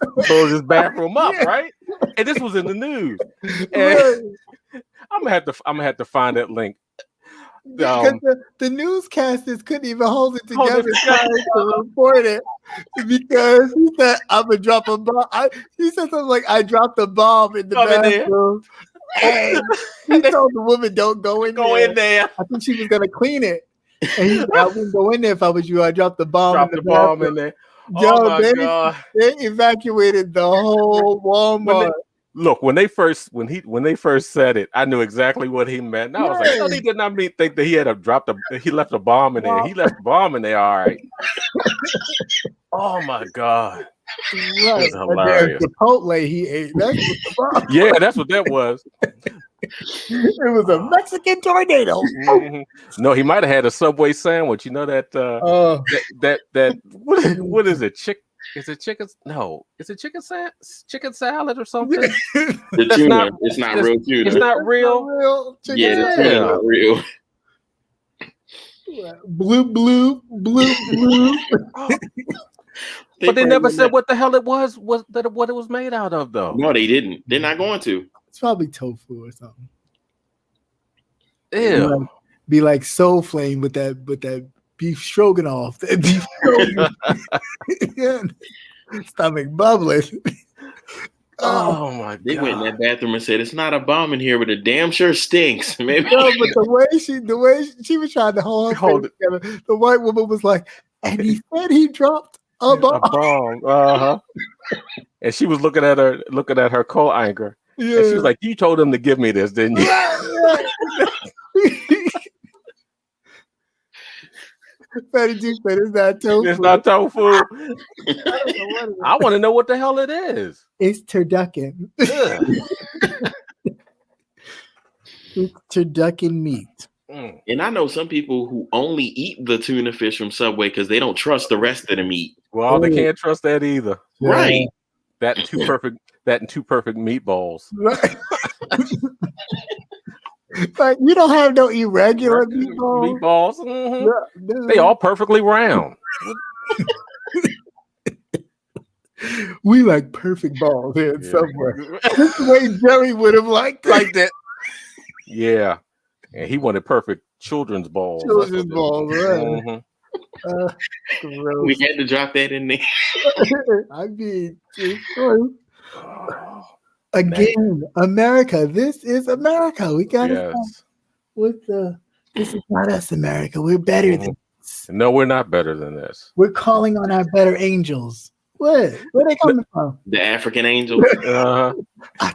bathroom up, right?" And this was in the news. And I'm gonna have to find that link. Because the newscasters couldn't even hold it together to report it, because he said, "I'm gonna drop a bomb." He said something like, "I dropped a bomb in the bathroom." And he told the woman, "Don't go in there. I think she was gonna clean it. And he said, "I wouldn't go in there if I was you. I dropped the bomb in the bathroom." In there. Oh my God. They evacuated the whole Walmart. When they first said it, I knew exactly what he meant. And I was like, no, he did not think that he had he left a bomb in there. He left a bomb in there, all right. Oh my God. Right. That's hilarious. Chipotle he ate. That's what the bomb. Yeah, that's what that was. It was a Mexican tornado. Mm-hmm. No, he might have had a Subway sandwich. You know that what is it? Is it chicken? No, is it chicken salad or something? The tuna. It's not real tuna. It's not real. Yeah, the tuna not real. Blue. But they never said what the hell it was what it was made out of, though. No, they didn't. They're not going to. It's probably tofu or something. Ew. Be like Soul Flame with that beef stroganoff. That beef stroganoff. Stomach bubbling. Oh my God. They went in that bathroom and said, "It's not a bomb in here, but it damn sure stinks." Maybe. No, but the way she was trying to hold it together, the white woman was like, "And he said he dropped a bomb." Uh-huh. And she was looking at her co-anchor. Yeah. And she was like, "You told him to give me this, didn't you?" Fatty Duke said, "It's not tofu." It's not tofu. I want to know what the hell it is. It's turducken. It's turducken meat. And I know some people who only eat the tuna fish from Subway because they don't trust the rest of the meat. Well, they can't trust that either. Right. That and two perfect meatballs. Right. Like, you don't have no irregular meatballs. Mm-hmm. No. They all perfectly round. We like perfect balls here somewhere. This way Jerry would have liked that. Yeah. And he wanted perfect children's balls. Children's balls, right. Mm-hmm. We had to drop that in there. I mean, again, America. This is America. We got to with this is not us, America. We're better than No, we're not better than this. We're calling on our better angels. What? Where they coming from? The African angels.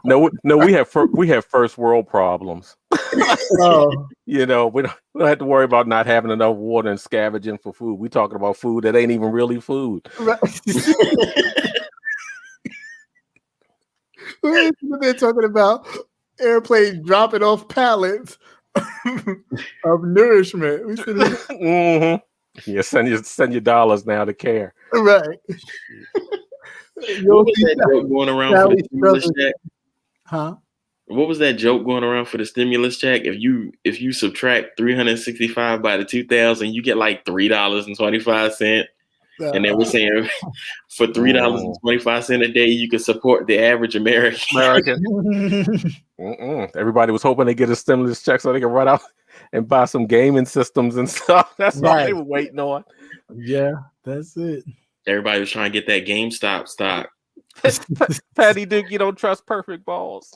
No, we have first world problems. Oh. We don't have to worry about not having enough water and scavenging for food. We're talking about food that ain't even really food. Right. They're talking about airplanes dropping off pallets of nourishment. Mm-hmm. Yeah, send your dollars now to care. Right. What was that joke going around for the stimulus check? Huh? What was that joke going around for the stimulus check? If you subtract 365 by the 2,000, you get like $3.25. And they were saying for $3.25 a day, you can support the average American. Everybody was hoping they get a stimulus check so they can run out and buy some gaming systems and stuff. That's all they were waiting on. Yeah, that's it. Everybody was trying to get that GameStop stock. Patty Duke, you don't trust perfect balls.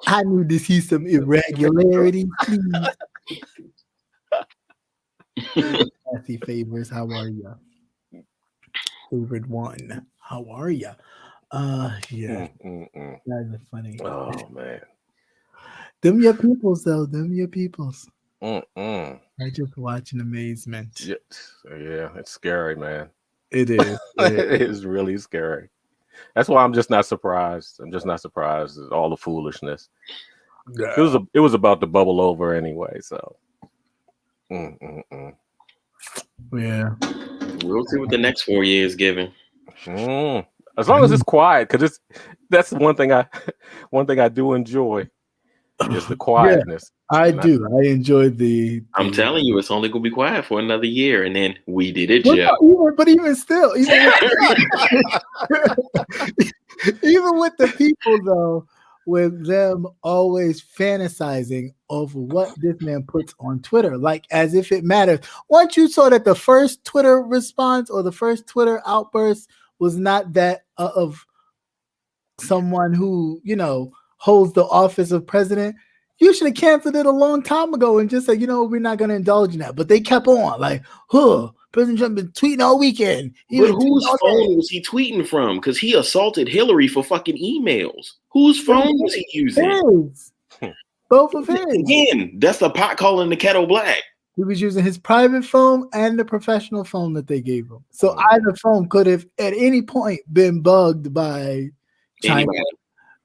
I need to see some irregularity, please. Kathy Favors, how are you? Favorite one, how are you? Yeah, that's funny. Oh man, them your peoples though. Them your peoples. I just watch in amazement. Yeah, it's scary, man. It is. It is really scary. That's why I'm just not surprised. I'm just not surprised at all the foolishness. Yeah. It was about to bubble over anyway. So. Yeah, we'll see what the next 4 years giving. As long as it's quiet, because that's one thing I do enjoy is the quietness. Yeah, I enjoy the. I'm telling you, it's only gonna be quiet for another year, and then we did it, Jeff. But even still, even with the people though. With them always fantasizing over what this man puts on Twitter, like as if it matters. Once you saw that the first Twitter response or the first Twitter outburst was not that of someone who, holds the office of president, you should have canceled it a long time ago and just said, we're not going to indulge in that. But they kept on like, President Trump been tweeting all weekend. But whose phone was he tweeting from? Because he assaulted Hillary for fucking emails. Whose phone was he using? Both of his. Again, that's the pot calling the kettle black. He was using his private phone and the professional phone that they gave him. So either phone could have at any point been bugged by China,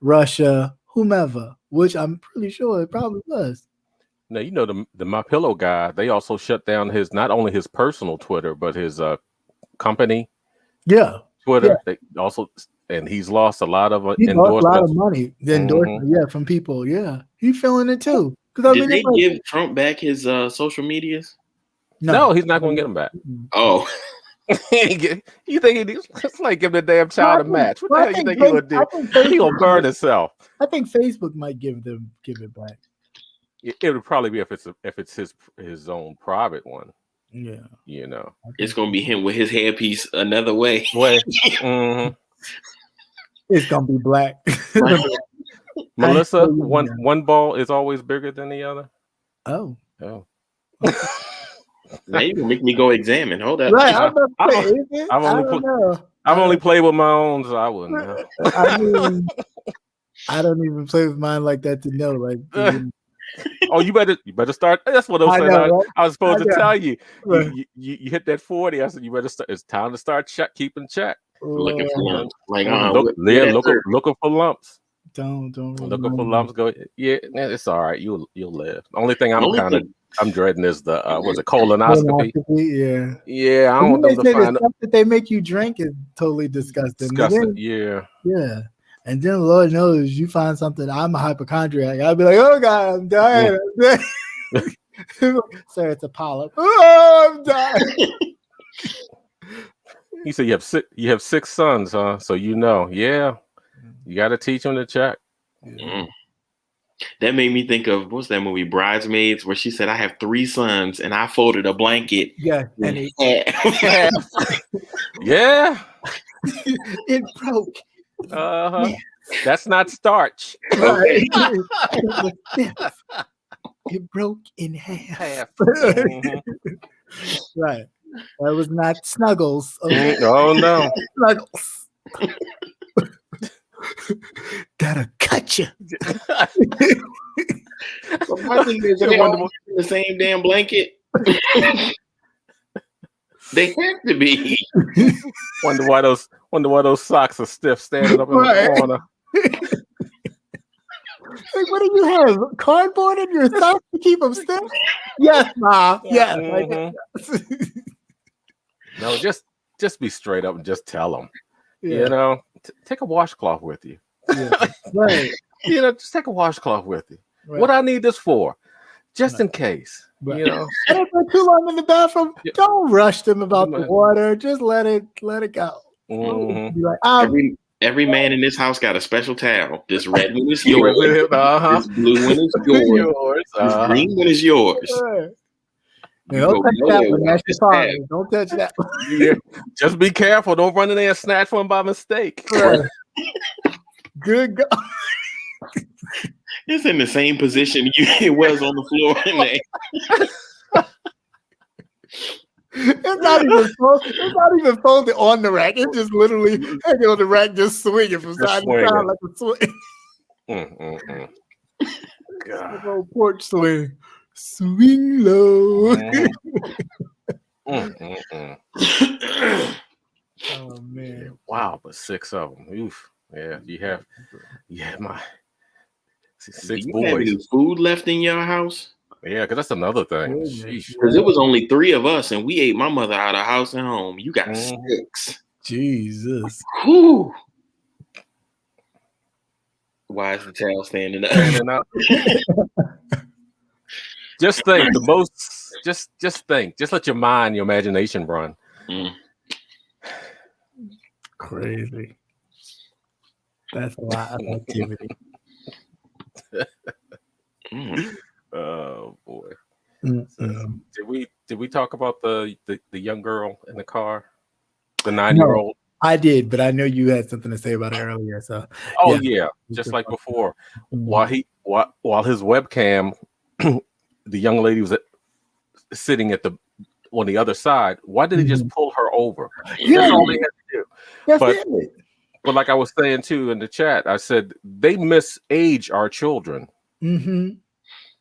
Russia, whomever, which I'm pretty sure it probably was. Now, the My Pillow guy, they also shut down not only his personal Twitter, but his company Twitter. Yeah. They also, and he's lost a lot of endorsements. Lost a lot of money. The endorsement, from people. Yeah, he's feeling it too. Did they give Trump back his social medias? No, he's not going to get them back. Oh. You think it's like giving the damn child a match? What the hell you think he would do? He gonna burn himself. I think Facebook might give it back. It would probably be if it's his own private one. Yeah, it's gonna be him with his hairpiece another way. Mm-hmm. It's gonna be black. Melissa, one ball is always bigger than the other. Oh. Now you can make me go examine. Hold up. Right, I've only played with my own, so I wouldn't know. I mean, I don't even play with mine like that to know. Like, oh, you better start. That's what I was supposed to tell you. Right. You hit that 40. I said you better start. It's time to start keeping check. Looking for lumps. Looking for lumps. Don't looking for lumps. Go. Yeah, it's all right. You'll live. The only thing I'm dreading is the colonoscopy. Yeah. I don't want them to find stuff that they make you drink is totally disgusting. Yeah. And then Lord knows you find something. I'm a hypochondriac. I'll be like, oh God, I'm dying. Sir, it's a polyp. Oh, I'm dying. He said you have 6 sons, huh? So you got to teach them to check. Mm. That made me think of what's that movie, Bridesmaids, where she said, "I have 3 sons, and I folded a blanket." Yeah, and yeah, it broke. That's not starch. Right. it broke in half. Mhm. Right. That was not Snuggles. Okay? Oh no. Snuggles. That'll cut you. But my thing is, they all in the same damn blanket. They have to be. Wonder why those socks are stiff standing up in the corner. Like, what do you have? Cardboard in your socks to keep them stiff? Yes, Ma. Yes. Mm-hmm. No, just be straight up and just tell them. Yeah. You know, take a washcloth with you. Yeah. Right. You know, just take a washcloth with you. Right. What I need this for? Just in case. Right. You know. And if they're too long in the bathroom, don't rush them about the water. Just let it go. Mm-hmm. Be like, every man in this house got a special towel. This red one is yours. Uh-huh. This blue one is yours. This green one is yours. Don't touch that one. That's your father. Don't touch that one. Yeah. Just be careful. Don't run in there and snatch one by mistake. Right. Good God. It's in the same position it was on the floor. It's not even folded on the rack. It's just literally hanging on the rack, just swinging from side to side like a swing. God. Little porch swing. Swing low. Oh man! Wow, but 6 of them. Oof. Yeah, you have my 6 boys. Have any food left in your house? Yeah, because that's another thing. Because it was only 3 of us, and we ate my mother out of house and home. You got 6. Jesus. Whew. Why is the tail standing up? Just think. Just think. Just let your imagination run. Crazy. That's a lot of activity. Oh boy. So, did we talk about the young girl in the car, the 9-year-old? No, I did, but I know you had something to say about it earlier. So yeah, just like before, while his webcam, the young lady was sitting on the other side. Why did he just pull her over? Yeah. That's all they had to do. That's but it. But like I was saying too in the chat, I said they misage our children. Mm-hmm.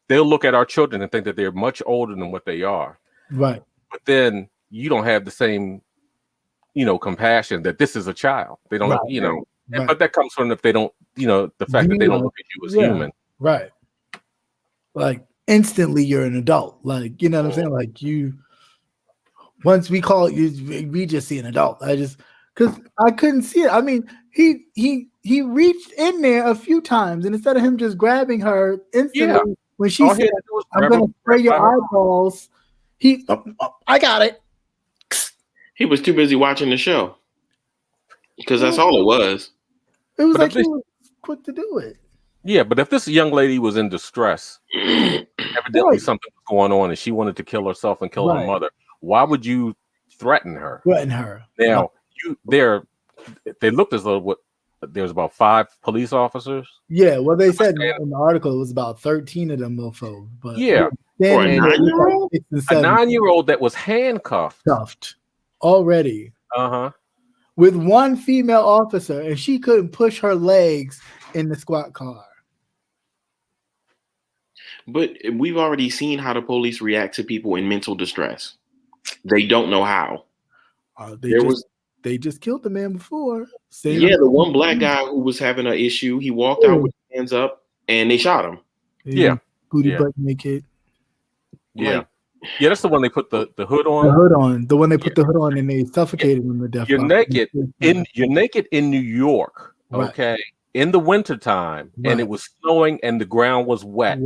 They'll look at our children and think that they're much older than what they are. Right. But then you don't have the same, compassion that this is a child. They don't, Right. But that comes from if they don't, the fact that they don't look at you as human. Right. Like instantly you're an adult. Like, you know what I'm saying? Like once we call you, we just see an adult. Because I couldn't see it. I mean, he reached in there a few times, and instead of him just grabbing her instantly when she said, "I'm going to spray your eyeballs," I got it. He was too busy watching the show because that's all it was. It was like he was quick to do it. Yeah, but if this young lady was in distress, evidently something was going on, and she wanted to kill herself and kill her mother, why would you threaten her? Now. They looked as though there was about 5 police officers. Yeah, well, they said in the article it was about 13 of them mofos. But for a 9-year-old, a 9-year-old that was handcuffed already. With one female officer, and she couldn't push her legs in the squad car. But we've already seen how the police react to people in mental distress. They don't know how. They just killed the man before. The one black guy who was having an issue, he walked out with his hands up and they shot him. Booty butt naked. Yeah. That's the one they put the hood on. The hood on. The one they put the hood on and they suffocated him to death. You're naked in New York, okay? In the wintertime, and it was snowing and the ground was wet.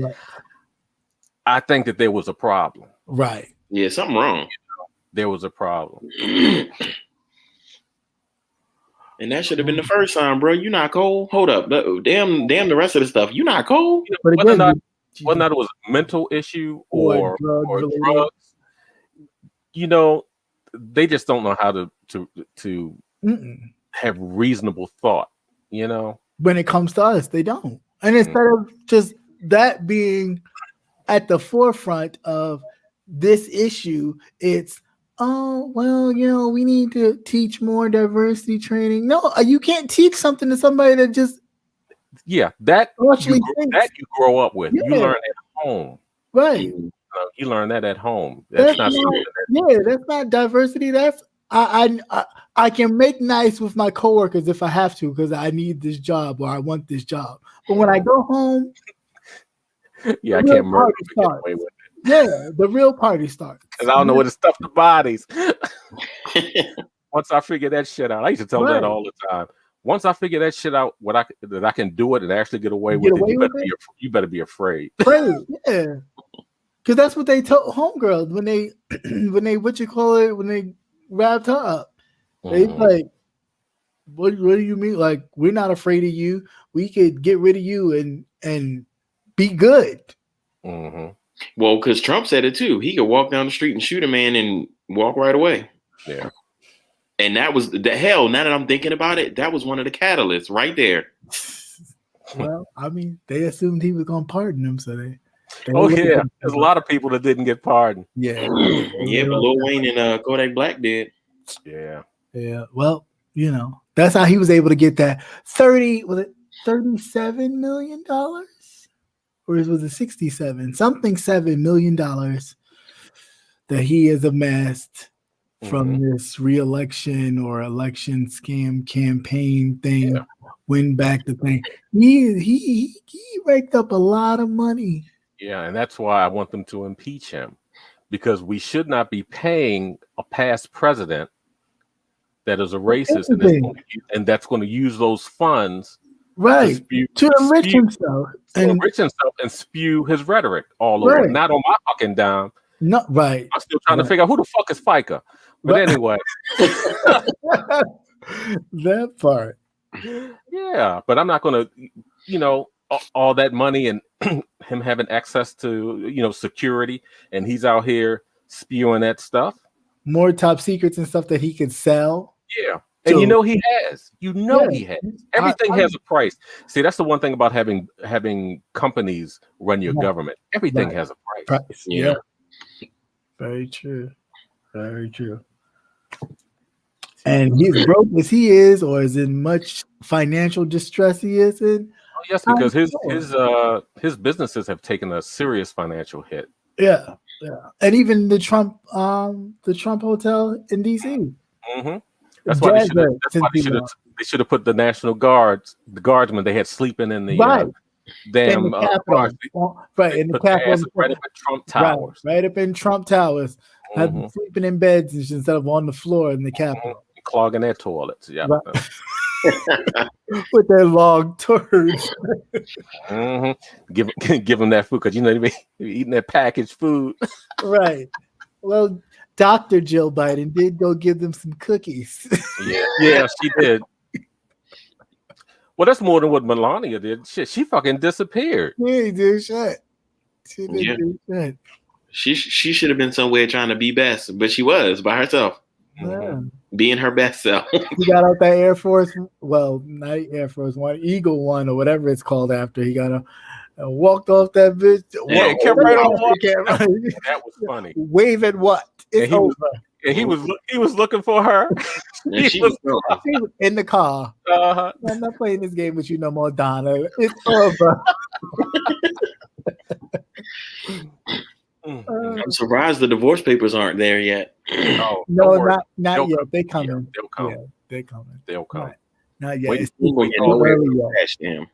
I think that there was a problem. Right. Yeah, something wrong. There was a problem. And that should have been the first time, bro. You not cold? Hold up. Damn the rest of the stuff. You not cold? But again, whether or not it was a mental issue or drugs, they just don't know how to have reasonable thought, When it comes to us, they don't. And instead of just that being at the forefront of this issue. It's, oh, well, we need to teach more diversity training. No, you can't teach something to somebody that just that you grow up with. You learn at home. Right. You learn that at home. That's not diversity. That's I can make nice with my coworkers if I have to because I need this job or I want this job. But when I go home, I can't murder get away with it. Yeah, the real party starts. Because I don't know where to stuff the bodies. Once I figure that shit out, I used to tell that all the time. Once I figure that shit out, that I can do it and actually get away with it, you better be afraid. Afraid, yeah. Because that's what they told homegirls when they when they wrapped her up. They like, what do you mean? Like, we're not afraid of you. We could get rid of you and be good. Mm-hmm. Well, because Trump said it too. He could walk down the street and shoot a man and walk right away. Yeah. And that was the hell. Now that I'm thinking about it, that was one of the catalysts right there. Well, I mean, they assumed he was going to pardon him, so they there's a lot of people that didn't get pardoned. Yeah, but Lil Wayne and Kodak Black did. Yeah. Well, that's how he was able to get that $37 million, or was it 67? Something $7 million that he has amassed from this re-election or election scam campaign thing. Win back the thing. He raked up a lot of money. Yeah, and that's why I want them to impeach him, because we should not be paying a past president that is a racist and that's going to use those funds to enrich himself and spew his rhetoric all over. Not on my fucking dime. No, right. I'm still trying to figure out who the fuck is FICA. But anyway. That part. Yeah, but I'm not going to, all that money and him having access to, security, and he's out here spewing that stuff. More top secrets and stuff that he could sell. Yeah. And he has. He has. Everything has a price. See, that's the one thing about having companies run your government. Everything has a price. Yeah. Very true. Very true. And he's broke as he is, or is in much financial distress he is in. Oh, yes, because his businesses have taken a serious financial hit. Yeah. And even the Trump hotel in DC. Mm-hmm. That's why they should have put the National Guards, the guardsmen they had sleeping in the damn Capitol. In the Capitol, right up in Trump Towers. Right up in Trump Towers. Have them sleeping in beds instead of on the floor in the Capitol. Clogging their toilets. Yeah. Right. With their long turds. Give them that food because they be eating that packaged food. Right. Well, Dr. Jill Biden did go give them some cookies. Yeah, she did. Well, that's more than what Melania did. Shit, she fucking disappeared. Yeah, dude, shit. She did do shit. She should have been somewhere trying to be best, but she was by herself. Yeah. Being her best self. He got out that Air Force, not Air Force One, Eagle One, or whatever it's called after. He got walked off that bitch. Yeah, kept right on walking. That was funny. Wave at what? It's over. He was looking for her. She was in the car. Uh-huh. I'm not playing this game with you no more, Donna. It's over. I'm surprised the divorce papers aren't there yet. No, not yet. They coming. Yeah, they'll come. Yeah, they coming. They'll come. Not yet. It's attached to him.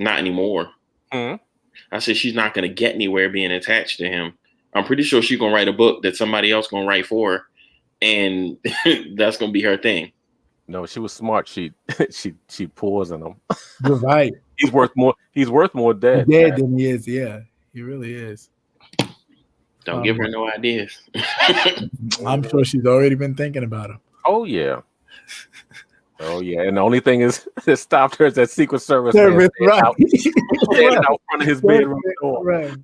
Not anymore. Mm-hmm. I said she's not going to get anywhere being attached to him. I'm pretty sure she's going to write a book that somebody else going to write for her, and that's going to be her thing. No, she was smart. She poisoned him. You're right. He's worth more dead than he is. Yeah, he really is. Don't give her no ideas. I'm sure she's already been thinking about him. Oh yeah. And the only thing is that stopped her is that Secret Service man standing out front of his bedroom door. Right.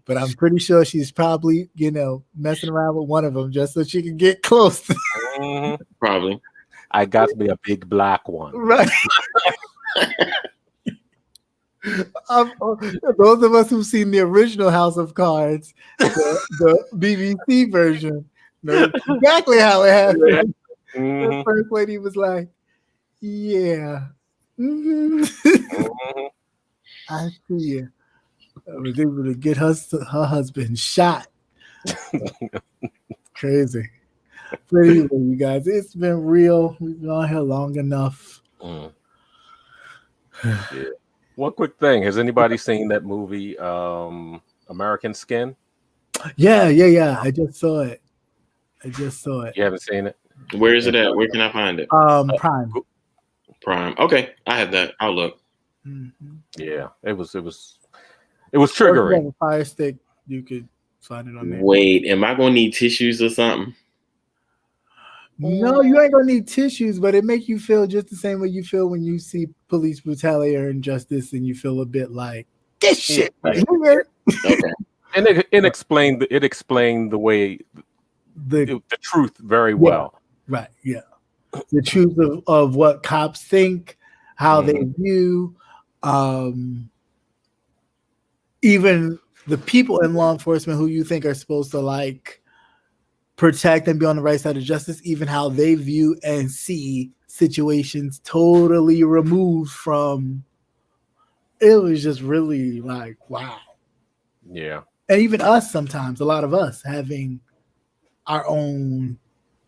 But I'm pretty sure she's probably, messing around with one of them just so she can get close. Probably. I got to be a big black one. Right. Those of us who've seen the original House of Cards, the BBC version, know exactly how it happened. Mhm. The first lady was like, "Yeah, I see you." I was able to get her husband shot. Crazy. But anyway, you guys, it's been real. We've been on here long enough. Yeah. One quick thing: has anybody seen that movie, American Skin? Yeah. I just saw it. You haven't seen it? Where is it at? Where can I find it? Prime. Prime. Okay, I have that. I'll look. Mm-hmm. Yeah, it was triggering. A Fire Stick, you could find it on there. Wait, am I gonna need tissues or something? No, you ain't gonna need tissues, but it make you feel just the same way you feel when you see police brutality or injustice, and you feel a bit like this shit right here. Okay. And it explained the way the truth very well. Right. Yeah. The truth of what cops think, how they view, even the people in law enforcement who you think are supposed to like protect and be on the right side of justice, even how they view and see situations totally removed from. It was just really like, wow. Yeah. And even us sometimes, a lot of us having our own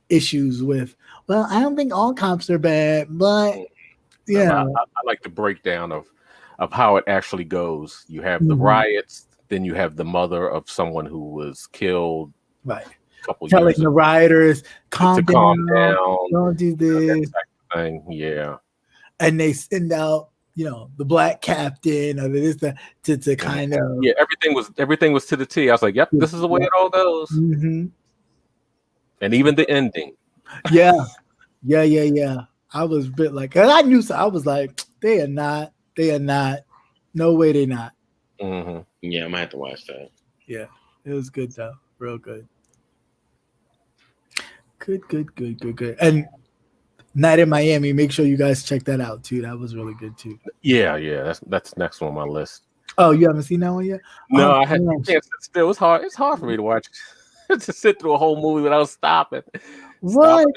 issues with, well, I don't think all cops are bad, but yeah. I like the breakdown of how it actually goes. You have the riots, then you have the mother of someone who was killed. Right. Couple telling years the rioters, calm down, down, don't do this. Thing. Yeah. And they send out, the black captain or this to kind of. Yeah, everything was to the T. I was like, yep, this is the way it all goes. Mm-hmm. And even the ending. Yeah. I was a bit like, and I knew so. I was like, they are not. No way they're not. Mm-hmm. Yeah, I might have to watch that. Yeah, it was good though. Real good. Good. And Night in Miami, make sure you guys check that out too. That was really good too. Yeah. That's next on my list. Oh, you haven't seen that one yet? No, I can't sit still. It's hard for me to watch to sit through a whole movie without stopping. What?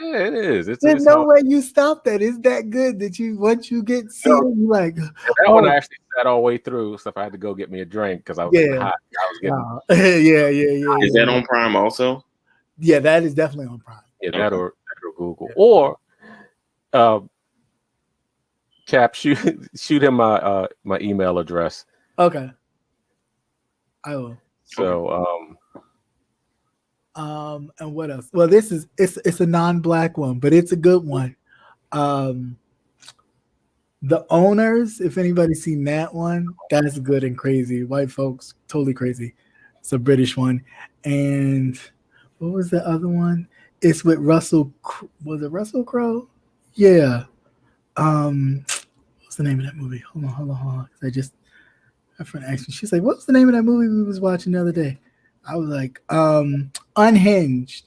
Yeah, it is. There's no way you stop that. It's that good that once you get seated, you like. That one I actually sat all the way through, so if I had to go get me a drink because I was hot. I was getting. Yeah. Is that on Prime also? Yeah, that is definitely on Prime. Yeah, that or Google or Cap, shoot him my email address. Okay, I will. So and what else? Well, it's a non-black one, but it's a good one. The Owners, if anybody's seen that one, that's good and crazy. White folks, totally crazy. It's a British one. And what was the other one? It's with Russell. Was it Russell Crowe? Yeah. What's the name of that movie? Hold on. My friend asked me. She's like, "What's the name of that movie we was watching the other day?" I was like, Unhinged.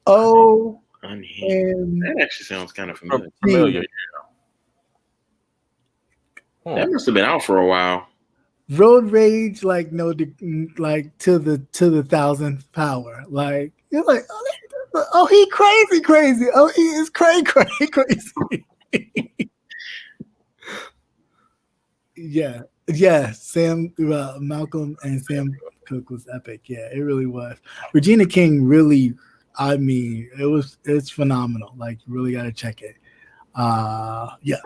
Oh, Unhinged. That actually sounds kind of familiar. That must have been out for a while. Road rage, like to the 1000th power. Like you're like, oh, he crazy. Oh, he is crazy. Yeah. Sam, Malcolm, and Sam Cooke was epic. Yeah, it really was. Regina King really, it's phenomenal. Like you really got to check it. Yeah.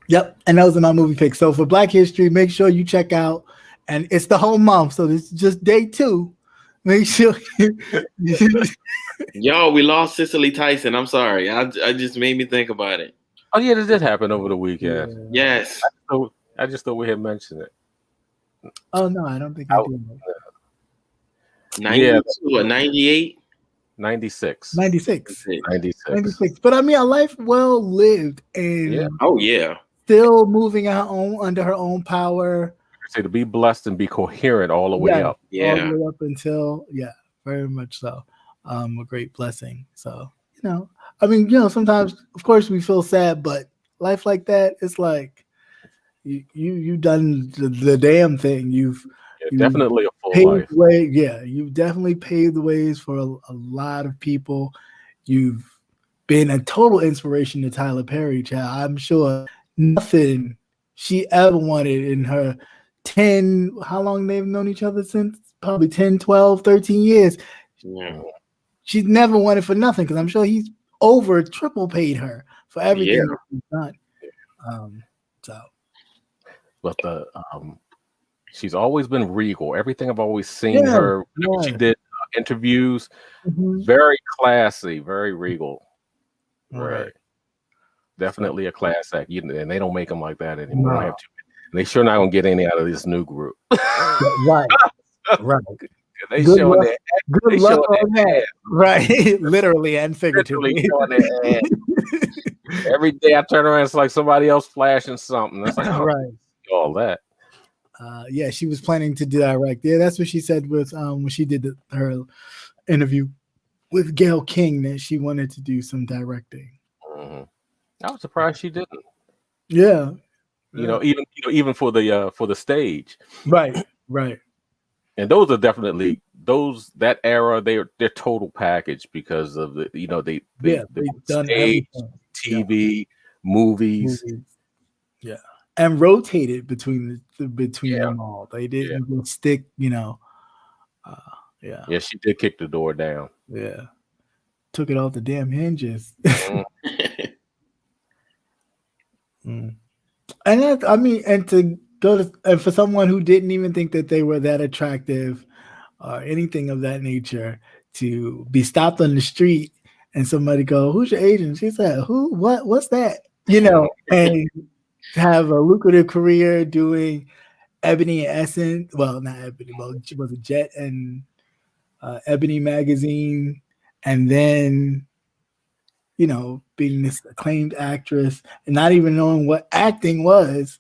Yep, and those are my movie picks. So for Black History, make sure you check out, and it's the whole month, so this is just day 2. Make sure Yo, we lost Cicely Tyson. I'm sorry. I just made me think about it. Oh yeah, this did happen over the weekend. Yeah. Yes. I just thought we had mentioned it. Oh no, I don't think I did. 98? 96. 96. 96. But I mean, a life well lived, and still moving under her own power. Say to be blessed and be coherent all the way up. Yeah, all the way up until very much so. A great blessing. So sometimes, of course, we feel sad, but life like that, it's like, you've done the damn thing. You've definitely a full paved life. the way. Yeah, you've definitely paved the ways for a lot of people. You've been a total inspiration to Tyler Perry, child. I'm sure nothing she ever wanted in her 10, how long they've known each other since? Probably 10, 12, 13 years. Yeah. She's never wanted for nothing because I'm sure he's over triple paid her for everything that he's done. But she's always been regal. Everything I've always seen her, she did interviews, very classy, very regal. Right. Definitely a class act. And they don't make them like that anymore. No. They sure not gonna get any out of this new group. Right. They showing that. Good luck on that. Right. Literally and figuratively. Showing that ad. Every day I turn around, it's like somebody else flashing something. It's like, all that. Yeah, she was planning to direct. Yeah, that's what she said with when she did her interview with Gayle King, that she wanted to do some directing. Mm-hmm. I was surprised she didn't. Yeah. Even for the stage. Right. And those are definitely that era. They're total package because of the they've done stage, everything. TV, movies. Yeah, and rotated between them all. They didn't stick. Yeah, she did kick the door down. Yeah, took it off the damn hinges. And and for someone who didn't even think that they were that attractive or anything of that nature, to be stopped on the street and somebody go, "Who's your agent?" She said, "Who? What? What's that?" And have a lucrative career doing Ebony and Essence. Well, not Ebony. Well, she was a Jet and Ebony magazine, and then being this acclaimed actress and not even knowing what acting was.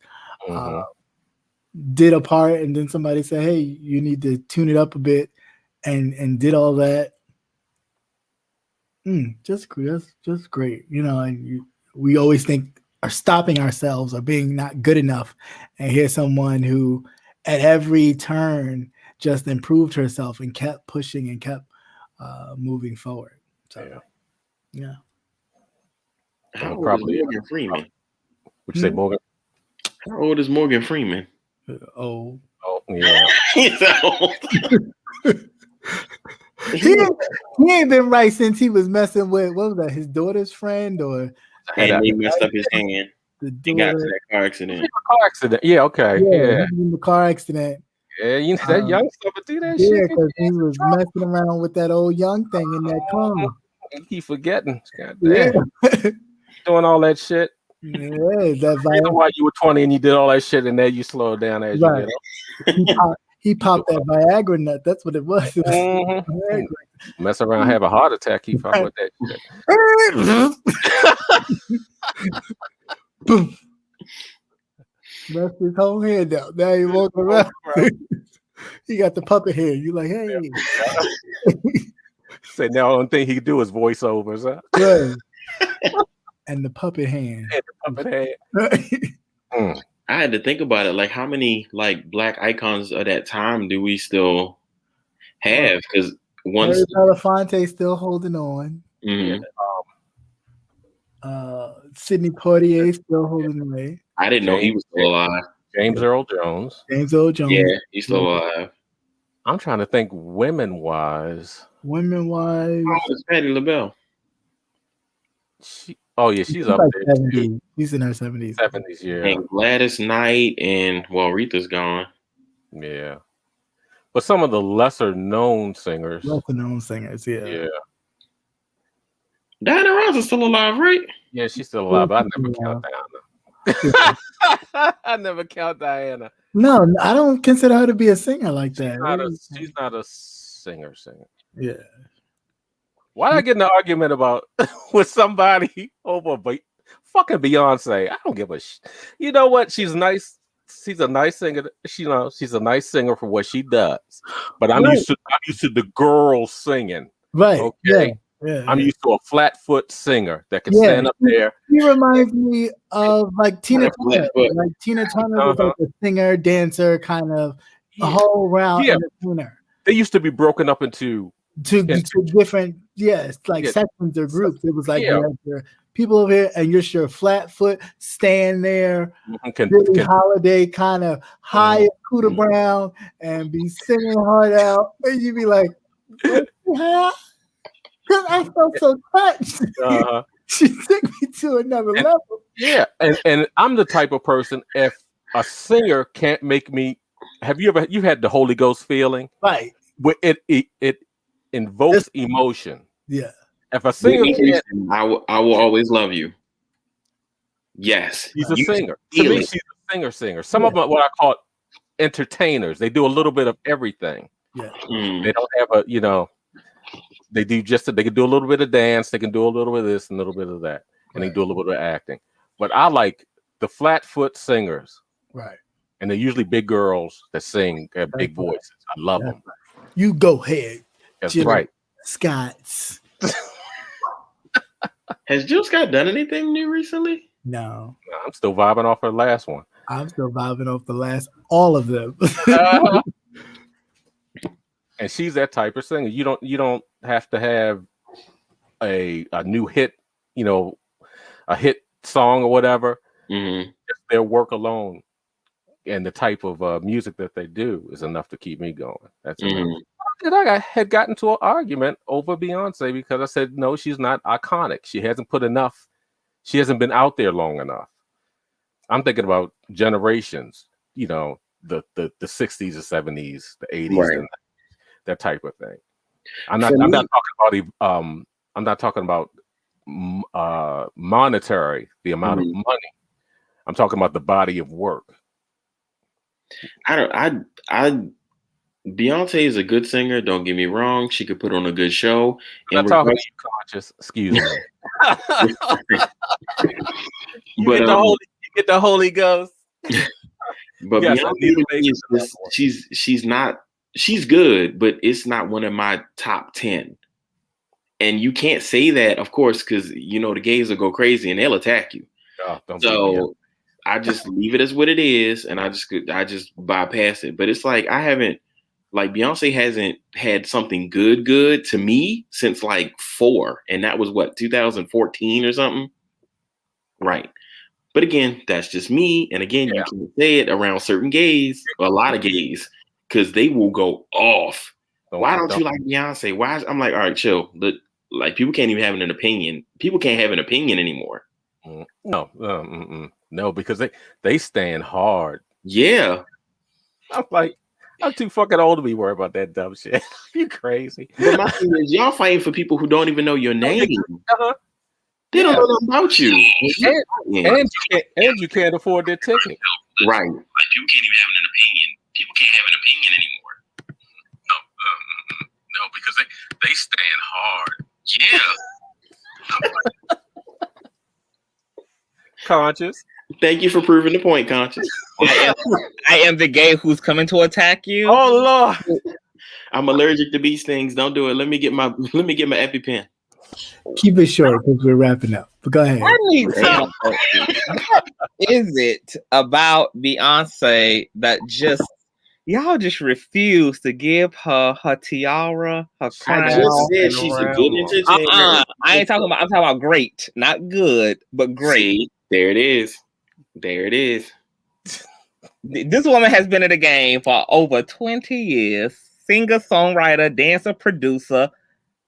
Did a part, and then somebody said, "Hey, you need to tune it up a bit," and did all that. Just great, And we always think are stopping ourselves or being not good enough, and here's someone who, at every turn, just improved herself and kept pushing and kept moving forward. So, yeah. How old is Morgan Freeman? Would you say Morgan? How old is Morgan Freeman? Oh, yeah. He's old. he ain't been right since he was messing with, what was that, his daughter's friend, or and he messed up his hand. He got into that car accident. Yeah, okay. Yeah. In the car accident. Yeah, that young stuff would do that shit. Yeah, because he was messing around with that old young thing in that car. He keep forgetting. God damn. Doing all that shit. Yeah, that's why you were 20 and you did all that shit, and then you slowed down as you get up. He popped that Viagra nut. That's what it was. Mess around, have a heart attack. He fucked with that shit. Boom. That's his whole hand out. Now he walking around. He got the puppet hand. You like, hey. Say now the only thing he can do is voiceovers, huh? Right. And the puppet hand. I had to think about it. Like, how many black icons of that time do we still have? Because once Belafonte still holding on. Mm-hmm. Sidney Poitier still holding away. I didn't know he was still alive. James Earl Jones. Yeah, he's still alive. I'm trying to think women-wise. Oh, it's Patti LaBelle. She's up there. 70s. She's in her 70s. 70s, yeah. And Gladys Knight and Rita's gone. Yeah. But some of the lesser-known singers. Yeah. Diana Ross is still alive, right? Yeah, she's still alive. I never count Diana. I never count Diana. No, I don't consider her to be a singer like that. She's not a singer. Yeah. Why did I get in an argument about with somebody over fucking Beyonce? I don't give a shit. You know what? She's nice. She's a nice singer. She's a nice singer for what she does. But I'm used to the girls singing. Right. Okay. I'm used to a flat foot singer that can stand up there. He reminds me of like Tina Turner. Like Tina Turner was like a singer, dancer, kind of a whole round entertainer. They used to be broken up into different sections or groups. It was like you have your people over here, and you're sure flat foot stand there, Billie Holiday kind of high as Cooter Brown, and be singing hard out, and you'd be like, because I felt so touched. She took me to another level. Yeah, and I'm the type of person, if a singer can't make me, you had the Holy Ghost feeling? Right. It invokes emotion. Yeah. If a singer can't, I will always love you. Yes. She's a singer. To me, she's a singer. Some of them are what I call entertainers. They do a little bit of everything. Yeah. They don't have they can do a little bit of dance, they can do a little bit of this and a little bit of that, and they do a little bit of acting. But I like the flat foot singers. Right. And they're usually big girls that sing, have big voices. I love them. You go ahead. That's right. Scott's. Has Jill Scott done anything new recently? No. I'm still vibing off her last one. I'm still vibing off all of them. And she's that type of singer. You don't have to have a new hit, a hit song or whatever. Mm-hmm. Just their work alone and the type of music that they do is enough to keep me going. That's enough. I had gotten to an argument over Beyonce because I said, no, she's not iconic. She hasn't been out there long enough. I'm thinking about generations, the 60s, the 70s, the 80s, and that type of thing. I'm not talking about monetary, the amount of money. I'm talking about the body of work. Beyonce is a good singer. Don't get me wrong. She could put on a good show. I'm not talking to you, Conscious. Excuse me. You get the Holy Ghost. But yes, Beyonce she's good, but it's not one of my top 10. And you can't say that, of course, because the gays will go crazy and they'll attack you. So I just leave it as what it is, and I just bypass it. But it's like Beyonce hasn't had something good to me since 4, and that was 2014 or something, right? But again, that's just me, and again, you can say it around certain gays, a lot of gays, because they will go off. Why don't you like Beyonce? I'm like, all right, chill. People can't even have an opinion. People can't have an opinion anymore. No, because they stand hard. Yeah. I'm like, I'm too fucking old to be worried about that dumb shit. You crazy. But my thing is, y'all fighting for people who don't even know your name. They don't know nothing about you. And you can't afford their ticket. Right. People can't even have an opinion. People can't have an opinion anymore. No, because they stand hard. Yeah. Conscious. Thank you for proving the point, Conscious. I am the gay who's coming to attack you. Oh Lord. I'm allergic to bee stings. Don't do it. Let me get my EpiPen. Keep it short because we're wrapping up. But go ahead. What is it about Beyonce that y'all just refuse to give her tiara, her crown? I just said she's a good entertainer. I'm talking about great, not good, but great. See, there it is. This woman has been in the game for over 20 years. Singer, songwriter, dancer, producer,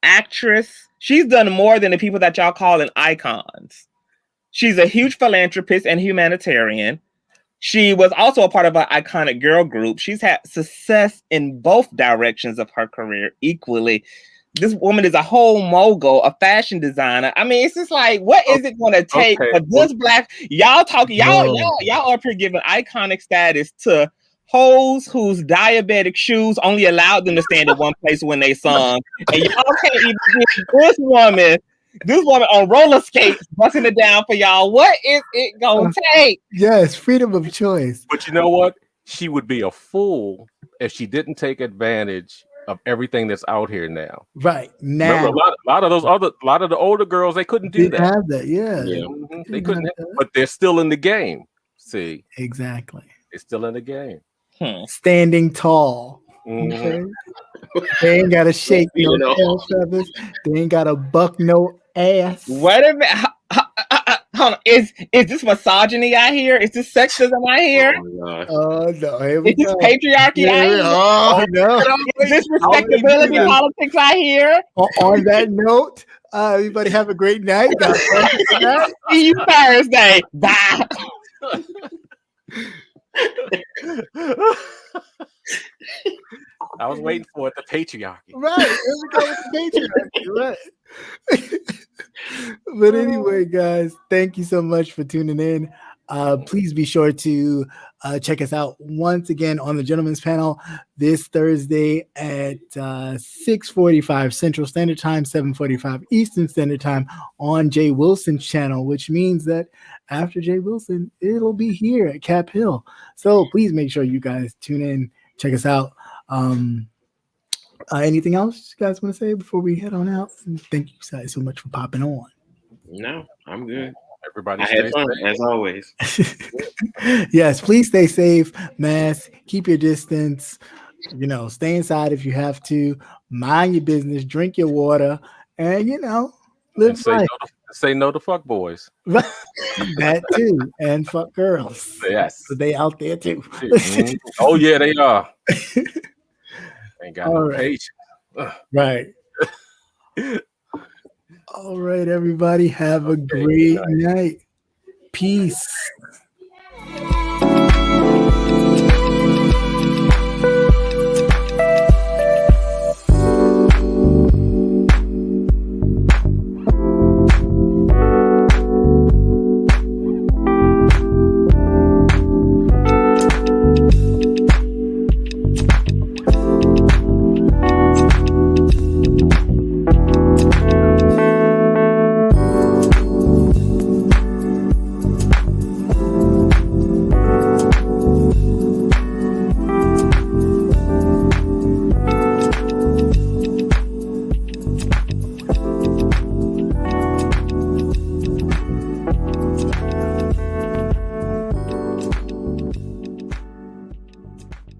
actress. She's done more than the people that y'all calling icons. She's a huge philanthropist and humanitarian. She was also a part of an iconic girl group. She's had success in both directions of her career equally. This woman is a whole mogul, a fashion designer. I mean, it's just like, what is it going to take for this black? Y'all up here giving iconic status to hoes whose diabetic shoes only allowed them to stand in one place when they sung, and y'all can't even give this woman on roller skates busting it down for y'all. What is it gonna take? Yes, freedom of choice. But you know what? She would be a fool if she didn't take advantage of everything that's out here now. Right now, Remember, a lot of the older girls, they couldn't do didn't that. have that. Yeah, Yeah. They couldn't, but they're still in the game. See, exactly. they're still in the game. Standing tall. Okay. They ain't got to shake no tail feathers. They ain't got to buck no ass. Wait a minute. Hold on. Is this misogyny I hear? Is this sexism I hear? Oh no! Here we Is this go. Patriarchy I hear? Oh no! Is this respectability politics I hear? On that note, everybody have a great night. God bless you for that. See you Thursday. Bye. I was waiting for it, the patriarchy. Right. Here we go with the patriarchy. Right. But anyway, guys, thank you so much for tuning in. Please be sure to check us out once again on the Gentleman's Panel this Thursday at 6:45 Central Standard Time, 7:45 Eastern Standard Time on Jay Wilson's channel, which means that after Jay Wilson, it'll be here at Cap Hill. So please make sure you guys tune in, check us out. Anything else you guys want to say before we head on out? And thank you guys so much for popping on. No, I'm good. Everybody, I had fun as always. Yes, please stay safe, mask, keep your distance, stay inside if you have to, mind your business, drink your water, and live life. Say no to fuck boys. That too, and fuck girls. Yes. So they out there too. Oh yeah, they are. Ain't got no patience. Right. All right, everybody. Have a great night. Peace.